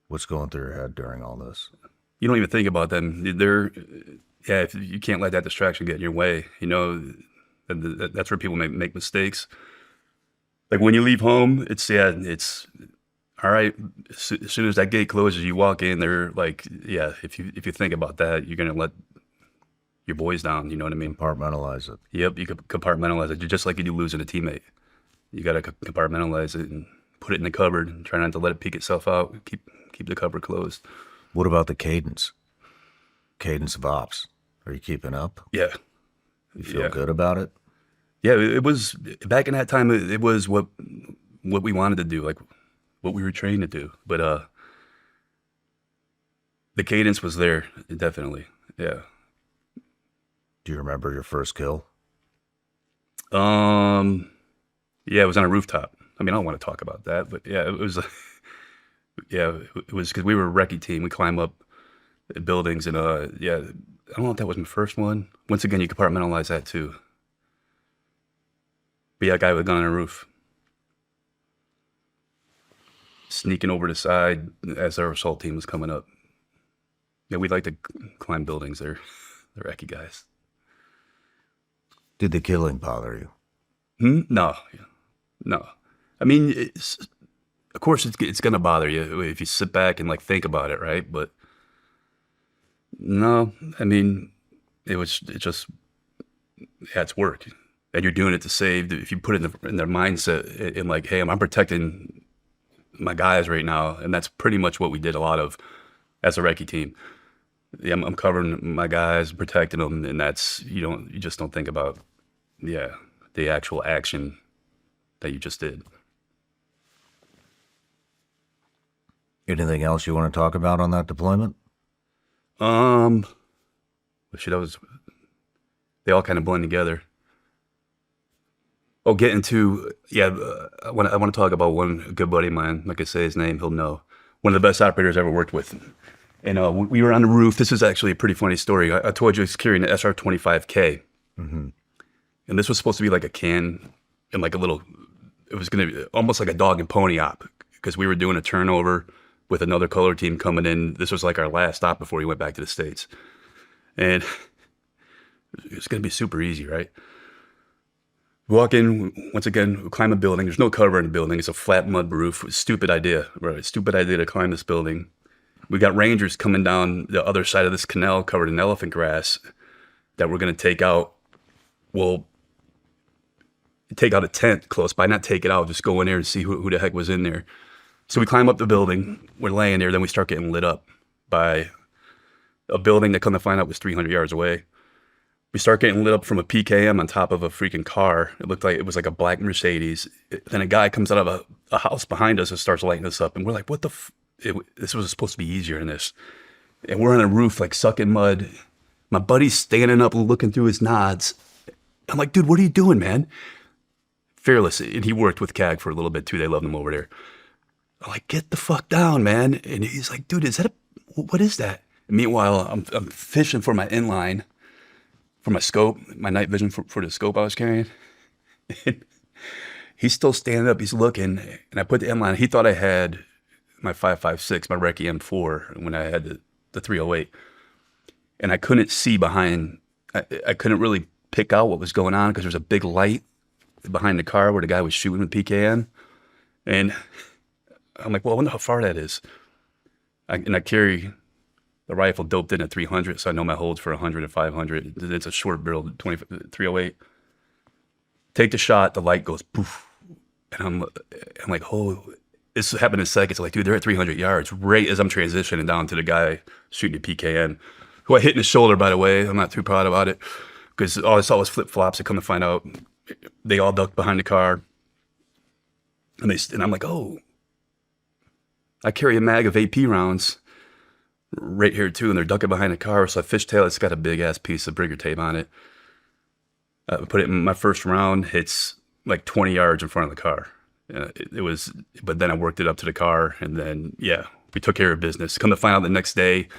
What's going through your head during all this? You don't even think about them. If you can't let that distraction get in your way, that's where people make mistakes. Like when you leave home, it's all right. As soon as that gate closes, you walk in there. Like, if you think about that, you're gonna let your boys down. You know what I mean? Compartmentalize it. Yep, you could compartmentalize it. Just like you do losing a teammate. You got to compartmentalize it and put it in the cupboard and try not to let it peek itself out. Keep the cupboard closed. What about the cadence? Cadence of ops. Are you keeping up? Yeah. You feel good about it? Yeah, it was, back in that time, it was what we wanted to do, like what we were trained to do. But the cadence was there, definitely. Yeah. Do you remember your first kill? Yeah, it was on a rooftop. I mean, I don't want to talk about that, but yeah, it was. It was because we were a recce team. We climb up buildings, and I don't know if that was my first one. Once again, you compartmentalize that too. But yeah, a guy with a gun on a roof, sneaking over the side as our assault team was coming up. Yeah, we like to climb buildings. They're recce guys. Did the killing bother you? No. I mean, of course, it's gonna bother you if you sit back and like think about it, right? But no, I mean, it's work, and you're doing it to save. If you put it in their mindset, in like, hey, I'm protecting my guys right now, and that's pretty much what we did a lot of as a recce team. Yeah, I'm covering my guys, protecting them, and that's you just don't think about the actual action that you just did. Anything else you want to talk about on that deployment? They all kind of blend together. Oh, getting to, I want to talk about one good buddy of mine. Like I say his name, he'll know. One of the best operators I ever worked with. And we were on the roof. This is actually a pretty funny story. I told you I was carrying an SR-25K. Mm-hmm. And this was supposed to be like a can and like it was going to be almost like a dog and pony op, because we were doing a turnover with another color team coming in. This was like our last stop before he went back to the States. And it's going to be super easy, right? Walk in, once again, climb a building. There's no cover in the building. It's a flat mud roof. Stupid idea, right? Stupid idea to climb this building. We got Rangers coming down the other side of this canal covered in elephant grass that we're going to take out. We'll take out a tent close by, not take it out, just go in there and see who the heck was in there. So we climb up the building. We're laying there. Then we start getting lit up by a building that, come to find out, was 300 yards away. We start getting lit up from a PKM on top of a freaking car. It looked like it was like a black Mercedes. Then a guy comes out of a house behind us and starts lighting us up. And we're like, what the this was supposed to be easier than this. And we're on a roof, like sucking mud. My buddy's standing up looking through his nods. I'm like, dude, what are you doing, man? Fearless. And he worked with CAG for a little bit too. They loved him over there. I'm like, get the fuck down, man. And he's like, dude, what is that? And meanwhile, I'm fishing for my inline, for my scope, my night vision for the scope I was carrying. And he's still standing up. He's looking. And I put the inline. He thought I had my 5.56, my Recce M4, when I had the 308. And I couldn't see behind. I couldn't really pick out what was going on because there's a big light behind the car where the guy was shooting with PKM. And I'm like, well, I wonder how far that is. I carry the rifle doped in at 300, so I know my holds for 100 and 500. It's a short barrel 308. Take the shot, the light goes poof. And I'm like, oh, this happened in seconds. I'm like, dude, they're at 300 yards, right as I'm transitioning down to the guy shooting the PKM, who I hit in the shoulder, by the way. I'm not too proud about it, because all I saw was flip-flops. I come to find out, they all ducked behind the car. And I'm like, oh, I carry a mag of AP rounds right here too, and they're ducking behind the car. So I fishtail. It's got a big ass piece of brigger tape on it. I put it in my first round. Hits like 20 yards in front of the car. But then I worked it up to the car, and then we took care of business. Come to find out, the next day,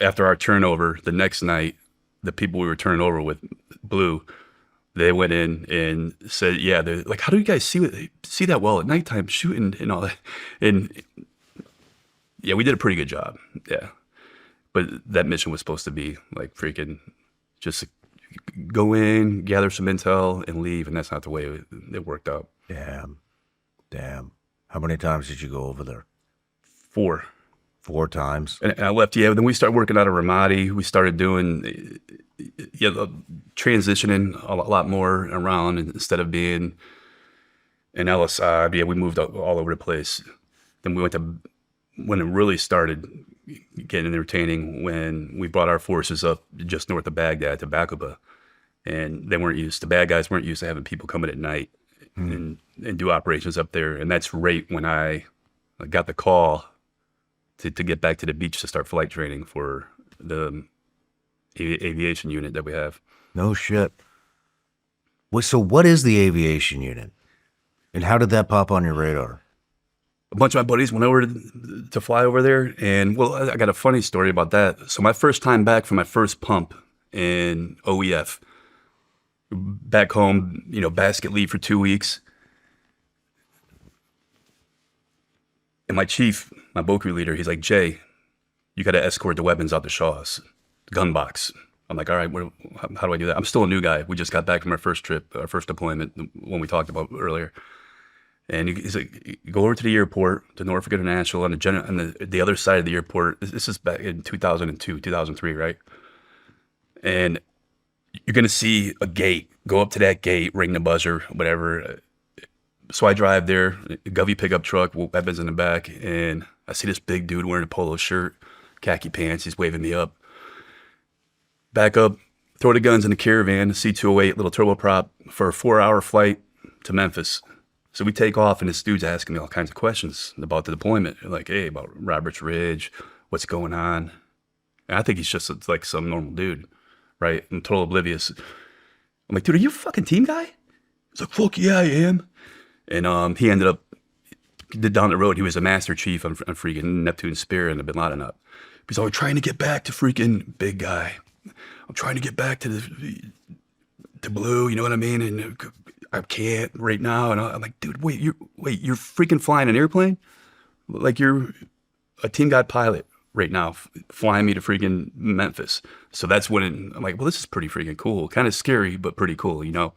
after our turnover, the next night, the people we were turning over with, Blue, they went in and said, they're like, how do you guys see that well at nighttime shooting and all that? And we did a pretty good job. Yeah. But that mission was supposed to be like freaking just go in, gather some intel, and leave. And that's not the way it worked out. Damn. How many times did you go over there? 4. 4 times. And I left. Then we started working out of Ramadi. We started doing transitioning a lot more around instead of being in LSI. We moved all over the place. Then we went to, when it really started getting entertaining, when we brought our forces up just north of Baghdad to Bakuba. And the bad guys weren't used to having people come in at night and do operations up there. And that's right when I got the call to get back to the beach to start flight training for the aviation unit that we have. No shit. So what is the aviation unit? And how did that pop on your radar? A bunch of my buddies went over to fly over there. And, well, I got a funny story about that. So my first time back from my first pump in OEF, back home, basket leave for 2 weeks. And my chief, my Boku leader, he's like, Jay, you got to escort the weapons out to Shaw's gun box. I'm like, all right, how do I do that? I'm still a new guy. We just got back from our first trip, our first deployment, the one we talked about earlier. And he's like, go over to the airport, to Norfolk International, on the other side of the airport. This is back in 2002, 2003, right? And you're going to see a gate. Go up to that gate, ring the buzzer, whatever. So I drive there, a Govy pickup truck, weapons in the back, and I see this big dude wearing a polo shirt, khaki pants. He's waving me up. Back up, throw the guns in the Caravan, C-208, little turboprop, for a 4-hour flight to Memphis. So we take off, and this dude's asking me all kinds of questions about the deployment. Like, hey, about Roberts Ridge, what's going on? And I think he's just like some normal dude, right? I'm total oblivious. I'm like, dude, are you a fucking team guy? He's like, fuck yeah, I am. And he ended up, down the road, he was a master chief on freaking Neptune Spear and the Bin Laden up. He's always trying to get back to freaking big guy. I'm trying to get back to Blue, you know what I mean? And I can't right now. And I'm like, dude, wait, you're freaking flying an airplane? like you're a team guide pilot right now, flying me to freaking Memphis. So that's when I'm like, well, this is pretty freaking cool. Kind of scary, but pretty cool, you know?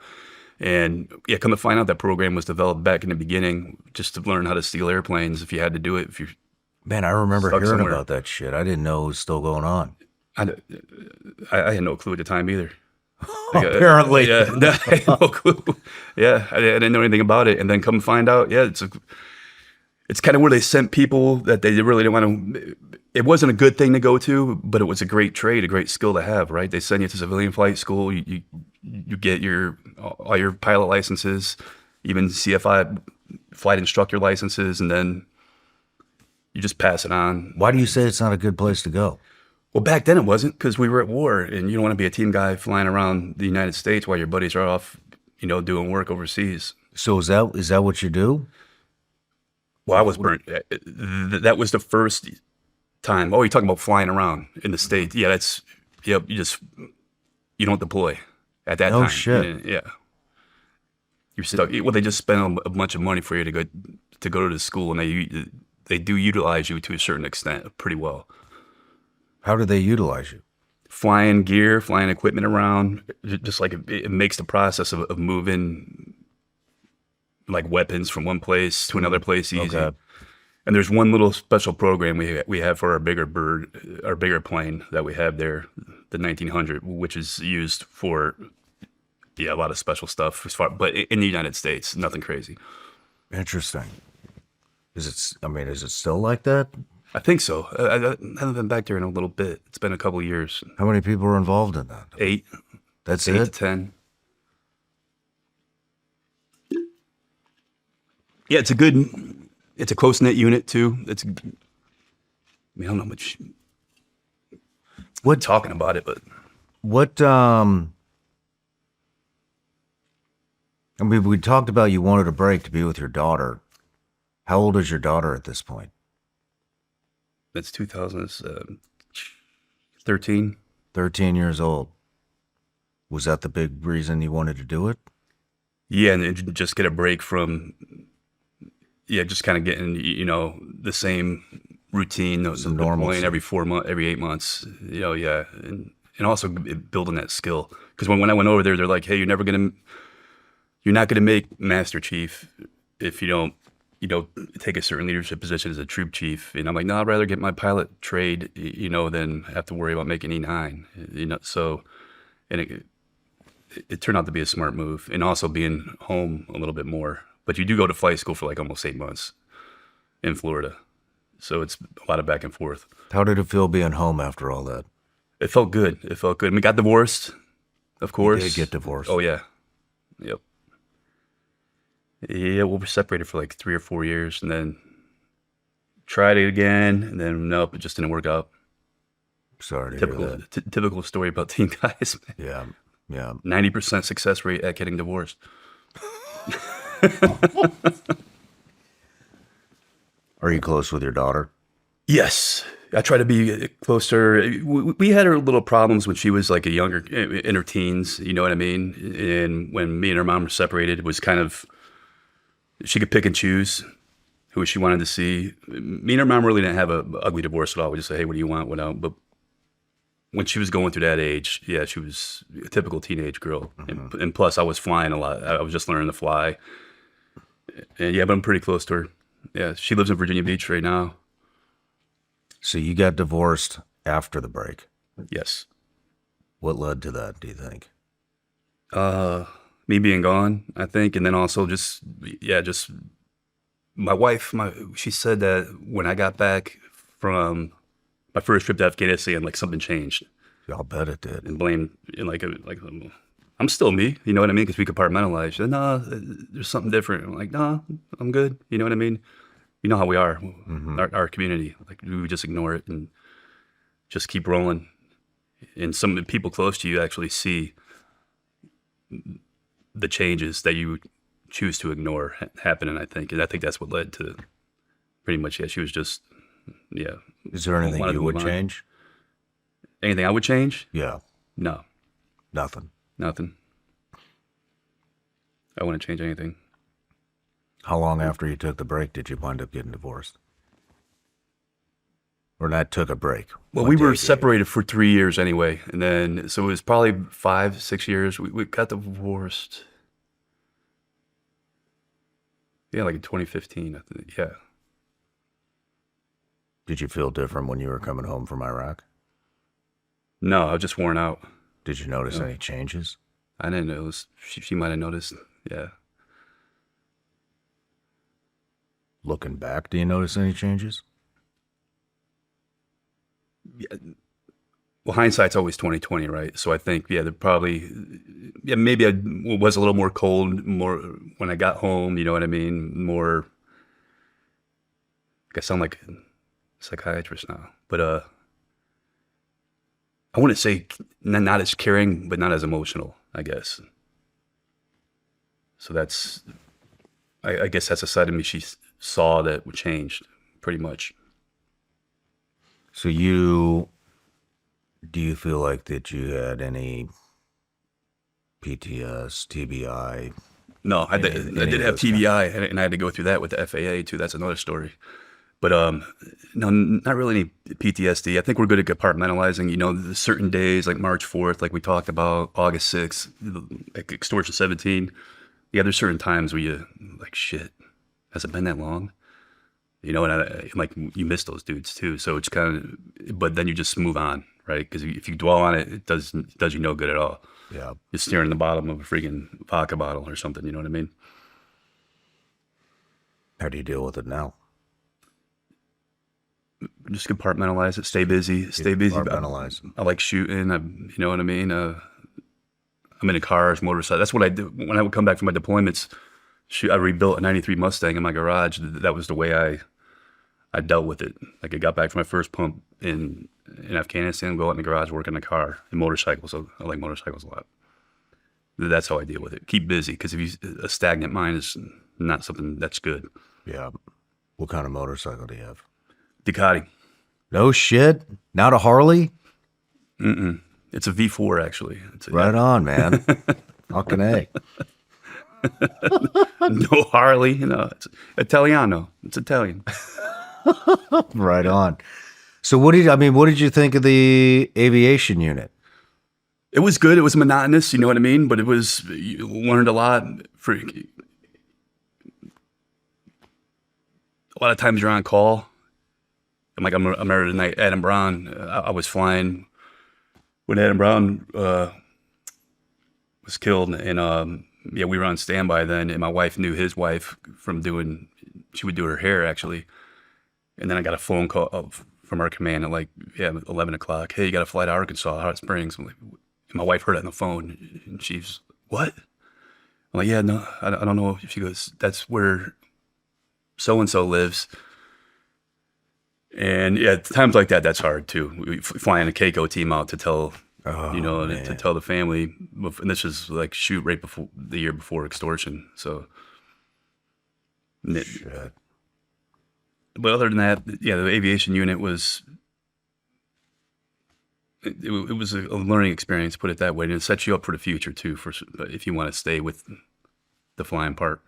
And yeah, come to find out that program was developed back in the beginning just to learn how to steal airplanes if you had to do it. If you Man, I remember stuck hearing somewhere. about that shit. I didn't know it was still going on. I had no clue at the time either. Apparently. Yeah, I had no clue. Yeah, I didn't know anything about it. And then come find out, yeah, it's kind of where they sent people that they really didn't want to. It wasn't a good thing to go to, but it was a great trade, a great skill to have, right? They send you to civilian flight school. You get all your pilot licenses, even CFI flight instructor licenses, and then you just pass it on. Why do you say it's not a good place to go? Well, back then it wasn't, because we were at war, and you don't want to be a team guy flying around the United States while your buddies are off, doing work overseas. So is that what you do? Well, I was burnt. That was the first time. Oh, you're talking about flying around in the States. Yeah, you don't deploy at that time. Oh, shit. Yeah. You're stuck. Well, they just spend a bunch of money for you to go to the school, and they do utilize you to a certain extent pretty well. How do they utilize you? Flying gear, flying equipment around, just like it makes the process of moving like weapons from one place to another place easy. Okay. And there's one little special program we have for our bigger plane that we have there, the 1900, which is used for a lot of special stuff but in the United States, nothing crazy. Interesting. Is it still like that? I think so. I haven't been back there in a little bit. It's been a couple of years. How many people are involved in that? 8. That's 8 to it? 10. Yeah, it's a close-knit unit too. I don't know much talking about it, but we talked about you wanted a break to be with your daughter. How old is your daughter at this point? it's 2013. 13 years old. Was that the big reason you wanted to do it? Yeah, and just get a break from, just kind of getting, the same routine, Some normalcy. every 4 months, every 8 months, and also building that skill. Because when I went over there, they're like, hey, you're not going to make Master Chief if you don't take a certain leadership position as a troop chief. And I'm like, no, I'd rather get my pilot trade, than have to worry about making E9, so, and it turned out to be a smart move, and also being home a little bit more. But you do go to flight school for like almost 8 months in Florida. So it's a lot of back and forth. How did it feel being home after all that? It felt good. And we got divorced, of course. You did get divorced. Oh, yeah. Yep. Yeah, we were separated for like 3 or 4 years, and then tried it again, and then nope, it just didn't work out. Sorry to hear that. Typical story about teen guys. Yeah. 90% success rate at getting divorced. Are you close with your daughter? Yes. I try to be closer. We had our little problems when she was like a younger, in her teens, you know what I mean? And when me and her mom were separated, it was kind of, she could pick and choose who she wanted to see. Me and her mom really didn't have a ugly divorce at all. We just say, hey, what do you want? What else? But when she was going through that age, yeah, she was a typical teenage girl. Mm-hmm. And plus, I was flying a lot. I was just learning to fly. And yeah, but I'm pretty close to her. Yeah, she lives in Virginia Beach right now. So you got divorced after the break. Yes. What led to that, do you think? Me being gone, I think. And then also just my wife, she said that when I got back from my first trip to Afghanistan, like something changed. I'll bet it did. And blamed, and I'm still me, you know what I mean? Because we compartmentalize. She said, no, there's something different. I'm like, no, I'm good. You know what I mean? You know how we are, mm-hmm. our community. Like, we just ignore it and just keep rolling. And some of the people close to you actually see the changes that you choose to ignore happening, I think. And I think that's what led to pretty much, she was just, Is there anything you would change? Anything I would change? Yeah. No. Nothing. I wouldn't change anything. How long after you took the break did you wind up getting divorced? Or that took a break? Well, What we day were did you- separated for 3 years anyway, and then so it was probably 5, 6 years. We got divorced. Yeah, like in 2015. I think. Yeah. Did you feel different when you were coming home from Iraq? No, I was just worn out. Did you notice any changes? I didn't know. She might have noticed. Yeah. Looking back, do you notice any changes? Well, hindsight's always 20/20, right? So I think, yeah, maybe I was a little more cold, more when I got home. You know what I mean? More. I sound like a psychiatrist now, but I wouldn't say not as caring, but not as emotional, I guess. So I guess that's a side of me she saw that changed pretty much. So do you feel like that you had any PTS, TBI? No, I did have TBI, and I had to go through that with the FAA too. That's another story. But no, not really any PTSD. I think we're good at compartmentalizing. You know, the certain days like March 4th, like we talked about, August 6th, like Extortion 17. Yeah, there's certain times where you like, shit, has it been that long? You know, and like you miss those dudes too. So it's kind of, but then you just move on, right? Because if you dwell on it, it does you no good at all. Yeah. You're staring in the bottom of a freaking vodka bottle or something. You know what I mean? How do you deal with it now? Just compartmentalize it. Stay busy. Stay busy. Compartmentalize. I like shooting. You know what I mean? I'm into cars, motorcycles. That's what I do. When I would come back from my deployments, I rebuilt a 93 Mustang in my garage. That was the way I dealt with it. Like I got back from my first pump in Afghanistan, go out in the garage, work on a car and motorcycles. So I like motorcycles a lot. That's how I deal with it. Keep busy, because a stagnant mind is not something that's good. Yeah. What kind of motorcycle do you have? Ducati. No shit. Not a Harley? It's a V4 actually. Right on, man. Fucking A. No Harley, you know. It's Italiano. It's Italian. Right on. So what did you think of the aviation unit? It was good. It was monotonous, you know what I mean? But you learned a lot. A lot of times you're on call. I'm remember the night Adam Brown, I was flying when Adam Brown was killed, and we were on standby then, and my wife knew his wife from she would do her hair actually, and then I got a phone call from our command at 11 o'clock. Hey, you got to fly to Arkansas, Hot Springs. I'm like, my wife heard it on the phone, and she's, what? I'm like, yeah, no, I don't know. She goes, that's where so-and-so lives. And yeah, times like that, that's hard too. We flying a Keiko team out to tell, to tell the family. And this was like right before the year before Extortion. So, Shit. But other than that, yeah, the aviation unit was, it was a learning experience, put it that way. And it sets you up for the future too, if you want to stay with the flying part.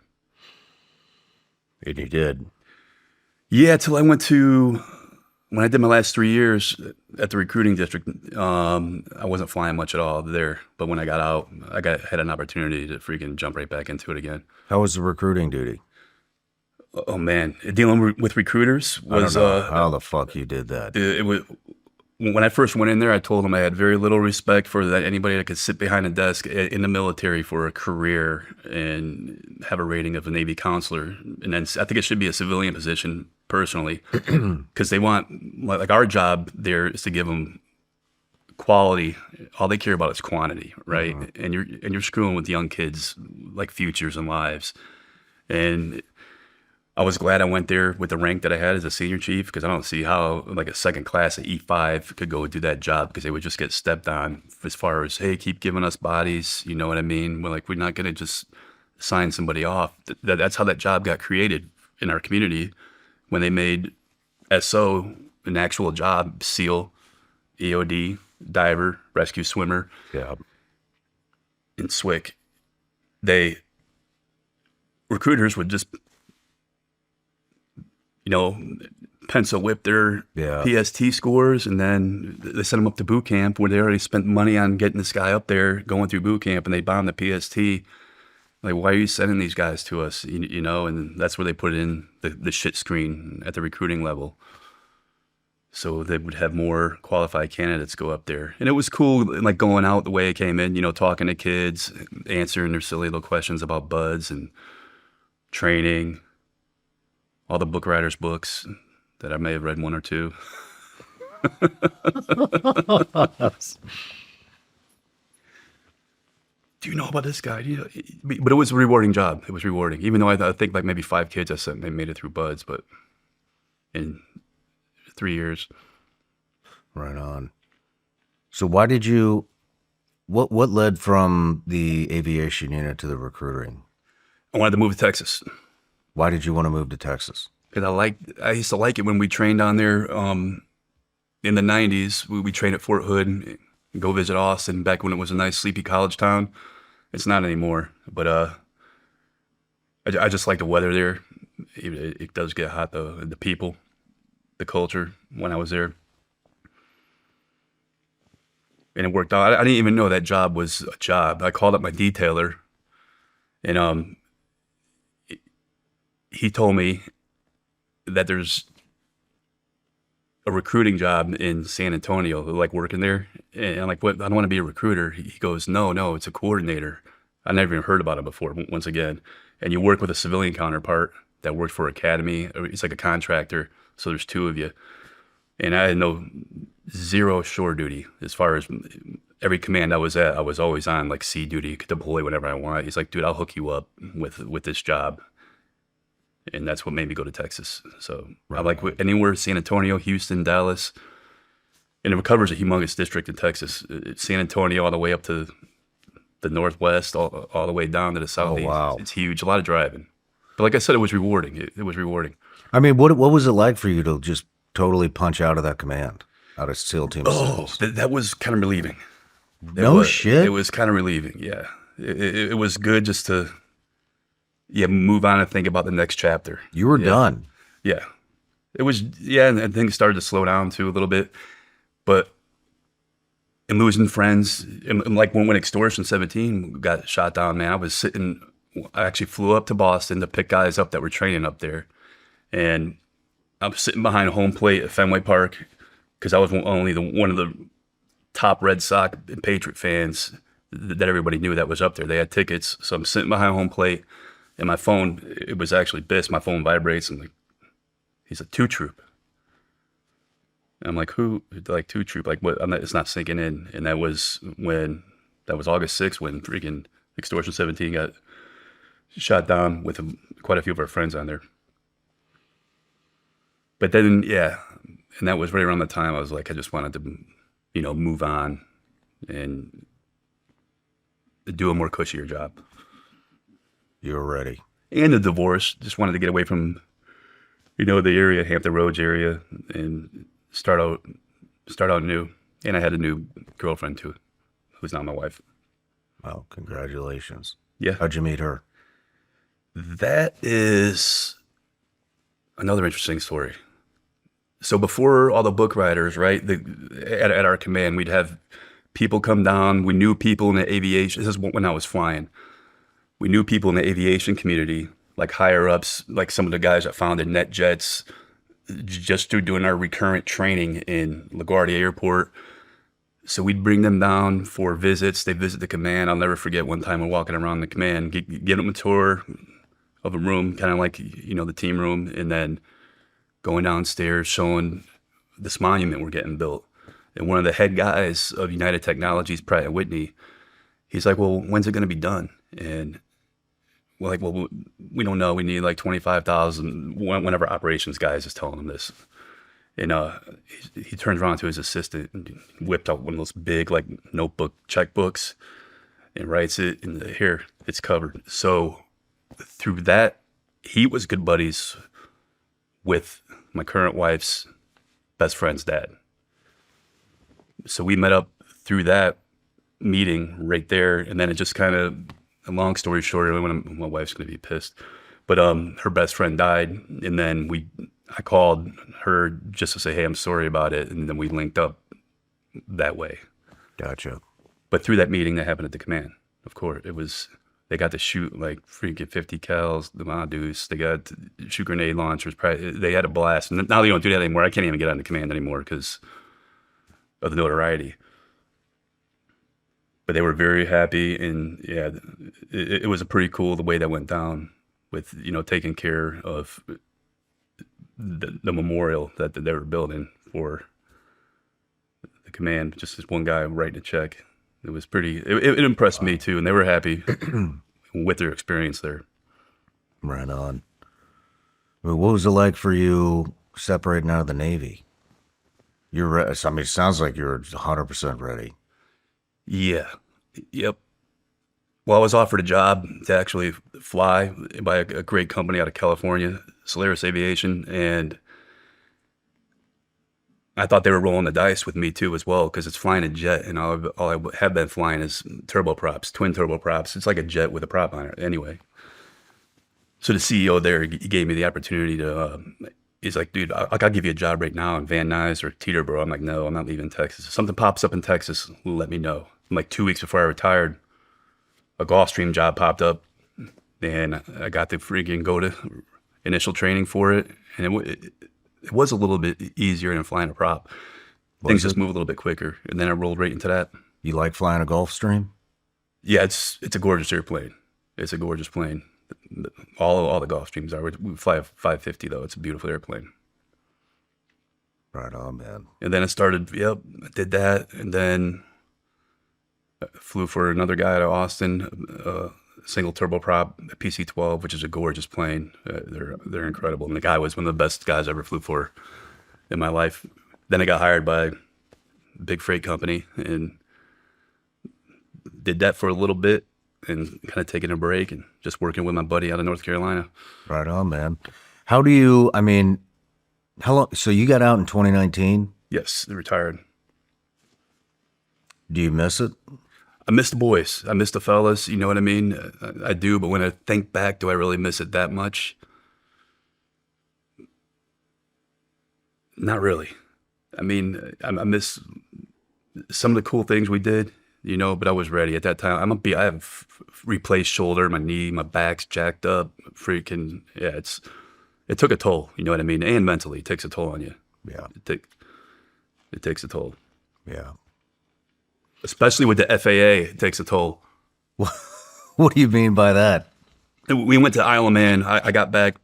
And you did. Yeah, till I when I did my last 3 years at the recruiting district, I wasn't flying much at all there. But when I got out, had an opportunity to freaking jump right back into it again. How was the recruiting duty? Oh man, dealing with recruiters was I don't know how the fuck you did that. it was. When I first went in there, I told them I had very little respect for anybody that could sit behind a desk in the military for a career and have a rating of a Navy counselor. And then I think it should be a civilian position, personally, because they want, like our job there is to give them quality. All they care about is quantity, right? And you're screwing with young kids, like futures and lives. And I was glad I went there with the rank that I had as a senior chief, because I don't see how like a second class at E5 could go do that job, because they would just get stepped on as far as, hey, keep giving us bodies. You know what I mean? We're not going to just sign somebody off. That's how that job got created in our community when they made SO an actual job, SEAL, EOD, diver, rescue swimmer, Yeah. and SWIC. Recruiters would just, pencil whip their Yeah. PST scores, and then they send them up to boot camp where they already spent money on getting this guy up there, going through boot camp, and they bomb the PST. Like, why are you sending these guys to us? You know, and that's where they put in the shit screen at the recruiting level. So they would have more qualified candidates go up there. And it was cool, like, going out the way it came in, you know, talking to kids, answering their silly little questions about buds and training, all the book writers' books that I may have read one or two. Do you know about this guy? Do you know? But it was a rewarding job. It was rewarding. Even though I think like maybe 5 kids I sent, they made it through buds, but in 3 years. Right on. So why did you, what led from the aviation unit to the recruiting? I wanted to move to Texas. Why did you want to move to Texas? Because I used to like it when we trained down there in the 90s. We trained at Fort Hood and go visit Austin back when it was a nice sleepy college town. It's not anymore, but I just like the weather there. It does get hot though. The people, the culture when I was there. And it worked out. I didn't even know that job was a job. I called up my detailer, and he told me that there's a recruiting job in San Antonio, like working there. And I'm like, what? I don't want to be a recruiter. He goes, no, it's a coordinator. I never even heard about it before, once again. And you work with a civilian counterpart that worked for Academy. It's like a contractor. So there's 2 of you. And I had zero shore duty. As far as every command I was at, I was always on like sea duty, could deploy whenever I want. He's like, dude, I'll hook you up with this job. And that's what made me go to Texas. So I like anywhere, San Antonio, Houston, Dallas. And it covers a humongous district in Texas. It's San Antonio all the way up to the northwest, all the way down to the southeast. Oh, wow. It's huge, a lot of driving. But like I said, it was rewarding. It was rewarding. I mean, what was it like for you to just totally punch out of that command, out of SEAL Team 6? That was kind of relieving. Shit? It was kind of relieving, yeah. It was good just to move on and think about the next chapter. You were done. Yeah. It was, and things started to slow down too a little bit. But in losing friends, and like when Extortion 17 got shot down, man, I actually flew up to Boston to pick guys up that were training up there. And I was sitting behind home plate at Fenway Park because I was only one of the top Red Sox and Patriot fans that everybody knew that was up there. They had tickets. So I'm sitting behind home plate. And my phone, it was actually Biss. My phone vibrates. I'm like, he's a 2 Troop. And I'm like, who? Like 2 Troop? Like what? It's not sinking in. And that was August 6th when freaking Extortion 17 got shot down with quite a few of our friends on there. But then, and that was right around the time I was like, I just wanted to, move on and do a more cushier job. You were ready. And the divorce. Just wanted to get away from, the area, Hampton Roads area, and start out new. And I had a new girlfriend too, who's now my wife. Well, congratulations. Yeah. How'd you meet her? That is another interesting story. So before all the book writers, right, at our command, we'd have people come down. We knew people in the aviation. This is when I was flying. We knew people in the aviation community, like higher ups, like some of the guys that founded NetJets, just through doing our recurrent training in LaGuardia Airport. So we'd bring them down for visits. They'd visit the command. I'll never forget one time we're walking around the command, get them a tour of a room, kind of like, the team room, and then going downstairs, showing this monument we're getting built. And one of the head guys of United Technologies, Pratt & Whitney, he's like, well, when's it going to be done? And we're like, well, we don't know. We need like 25,000. Whenever operations guys is telling him this, and he turns around to his assistant and whipped out one of those big like notebook checkbooks and writes it in here. It's covered. So through that, he was good buddies with my current wife's best friend's dad. So we met up through that meeting right there, and then it just kind of. A long story short, my wife's going to be pissed, but her best friend died, and then I called her just to say, hey, I'm sorry about it. And then we linked up that way. Gotcha. But through that meeting that happened at the command, of course, they got to shoot like freaking 50 cals, the Magnavice. They got to shoot grenade launchers. They had a blast. And now they don't do that anymore. I can't even get on the command anymore because of the notoriety. But they were very happy. And yeah, it was a pretty cool the way that went down with, taking care of the memorial that they were building for the command. Just this one guy writing a check. It was it impressed me too, and they were happy with their experience there. Right on. What was it like for you separating out of the Navy? It sounds like you're 100% ready. Yeah. Yep. Well, I was offered a job to actually fly by a great company out of California, Solaris Aviation, and I thought they were rolling the dice with me too as well, because it's flying a jet, and all I have been flying is turboprops, twin turboprops. It's like a jet with a prop on it anyway. So the CEO there, he gave me the opportunity to, he's like, dude, I'll give you a job right now in Van Nuys or Teterboro. I'm like, no, I'm not leaving Texas. If something pops up in Texas, let me know. And like 2 weeks before I retired, a Gulfstream job popped up, and I got to freaking go to initial training for it, and it was a little bit easier than flying a prop. Things just move a little bit quicker, and then I rolled right into that. You like flying a Gulfstream? Yeah, it's a gorgeous airplane. It's a gorgeous plane. All the Gulfstreams are. We fly a 550 though. It's a beautiful airplane. Right on, man. And then I started. Yep, I did that, and then I flew for another guy out of Austin. Single turboprop, a PC-12, which is a gorgeous plane. They're incredible. And the guy was one of the best guys I ever flew for in my life. Then I got hired by a big freight company and did that for a little bit and kind of taking a break and just working with my buddy out of North Carolina. Right on, man. How long? So you got out in 2019? Yes, retired. Do you miss it? I miss the boys. I miss the fellas. You know what I mean? I do. But when I think back, do I really miss it that much? Not really. I mean, I miss some of the cool things we did, but I was ready at that time. I have replaced shoulder, my knee, my back's jacked up. Freaking, yeah, it took a toll. You know what I mean? And mentally, it takes a toll on you. Yeah. It takes a toll. Yeah. Especially with the FAA, it takes a toll. What do you mean by that? We went to Isle of Man. I got back,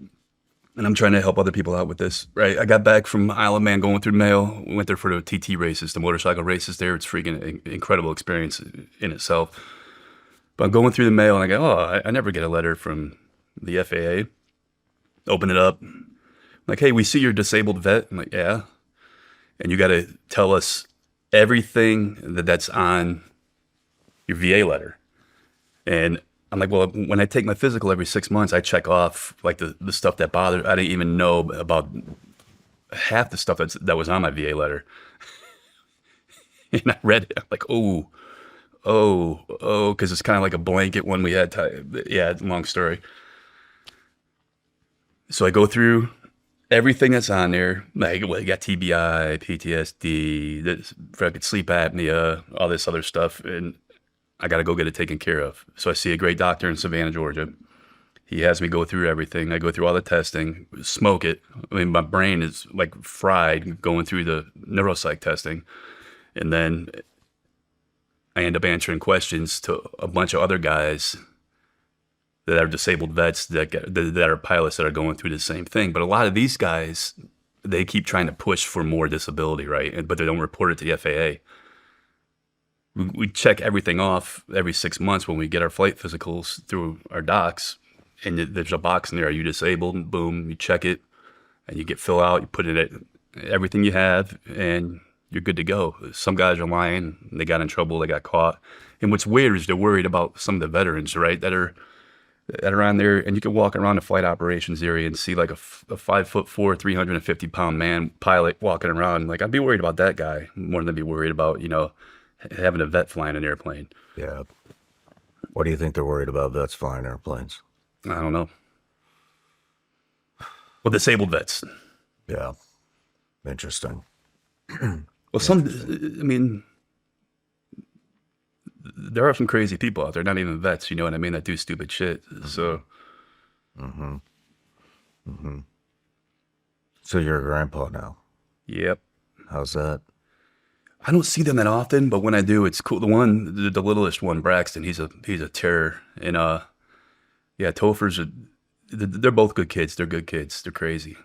and I'm trying to help other people out with this, right? I got back from Isle of Man going through the mail. We went there for the TT races, the motorcycle races there. It's freaking incredible experience in itself. But I'm going through the mail, and I go, I never get a letter from the FAA. Open it up. I'm like, hey, we see you're a disabled vet. I'm like, yeah. And you got to tell us everything that's on your VA letter. And I'm like, well, when I take my physical every 6 months, I check off like the stuff that bothered. I didn't even know about half the stuff that was on my VA letter. And I read it. I'm like, oh, because it's kind of like a blanket one we had. Yeah, long story. So I go through everything that's on there. Like, well, you got TBI, PTSD, this fucking sleep apnea, all this other stuff, and I got to go get it taken care of. So I see a great doctor in Savannah, Georgia. He has me go through everything. I go through all the testing, smoke it. I mean, my brain is like fried going through the neuropsych testing. And then I end up answering questions to a bunch of other guys that are disabled vets that are pilots that are going through the same thing. But a lot of these guys, they keep trying to push for more disability, right? But they don't report it to the FAA. We check everything off every 6 months when we get our flight physicals through our docs, and there's a box in there. Are you disabled? And boom, you check it, and you get fill out. You put in everything you have, and you're good to go. Some guys are lying. They got in trouble. They got caught. And what's weird is they're worried about some of the veterans, right, that are on there. And you can walk around the flight operations area and see like a 5'4", 350-pound man pilot walking around. Like, I'd be worried about that guy more than I'd be worried about, having a vet flying an airplane. Yeah. What do you think they're worried about vets flying airplanes? I don't know. Well, disabled vets. Yeah. Interesting. Well, I mean, there are some crazy people out there, not even vets, you know what I mean, that do stupid shit. So, So you're a grandpa now. yep. How's that? I don't see them that often, but when I do, it's cool. The littlest one, Braxton, he's a terror. And yeah, Topher's they're both good kids. They're good kids. They're crazy.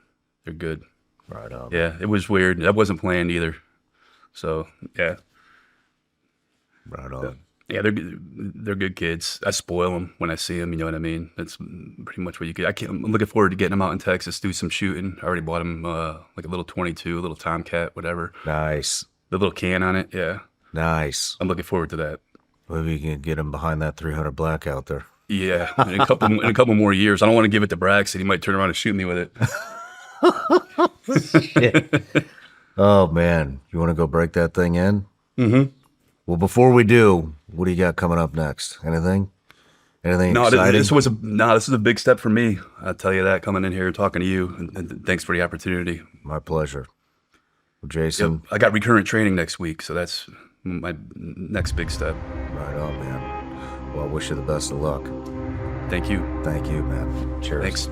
They're good. Right on. Yeah, it was weird. That wasn't planned either. So yeah, Right on. yeah, they're good kids. I spoil them when I see them. You know what I mean? That's pretty much what you get. I'm looking forward to getting them out in Texas, do some shooting. I already bought them like a little 22, a little Tomcat, whatever. Nice. The little can on it. Yeah, Nice. I'm looking forward to that. Maybe you can get him behind that 300 black out there. Yeah, in a couple more years. I don't want to give it to Braxton. He might turn around and shoot me with it. Shit. Oh, man. You want to go break that thing in? Mm-hmm. Well, before we do, what do you got coming up next? Anything? Anything exciting? This is a big step for me. I'll tell you that, coming in here and talking to you. And thanks for the opportunity. My pleasure. Well, Jason. Yep, I got recurrent training next week, so that's my next big step. Right on, man. Well, I wish you the best of luck. Thank you. Thank you, man. Cheers. Thanks.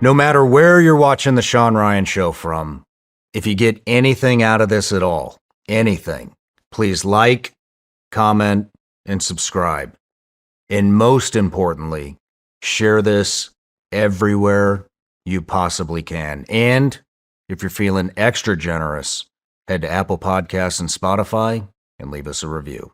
No matter where you're watching the Shawn Ryan Show from, if you get anything out of this at all, anything, please like, comment, and subscribe. And most importantly, share this everywhere you possibly can. And if you're feeling extra generous, head to Apple Podcasts and Spotify and leave us a review.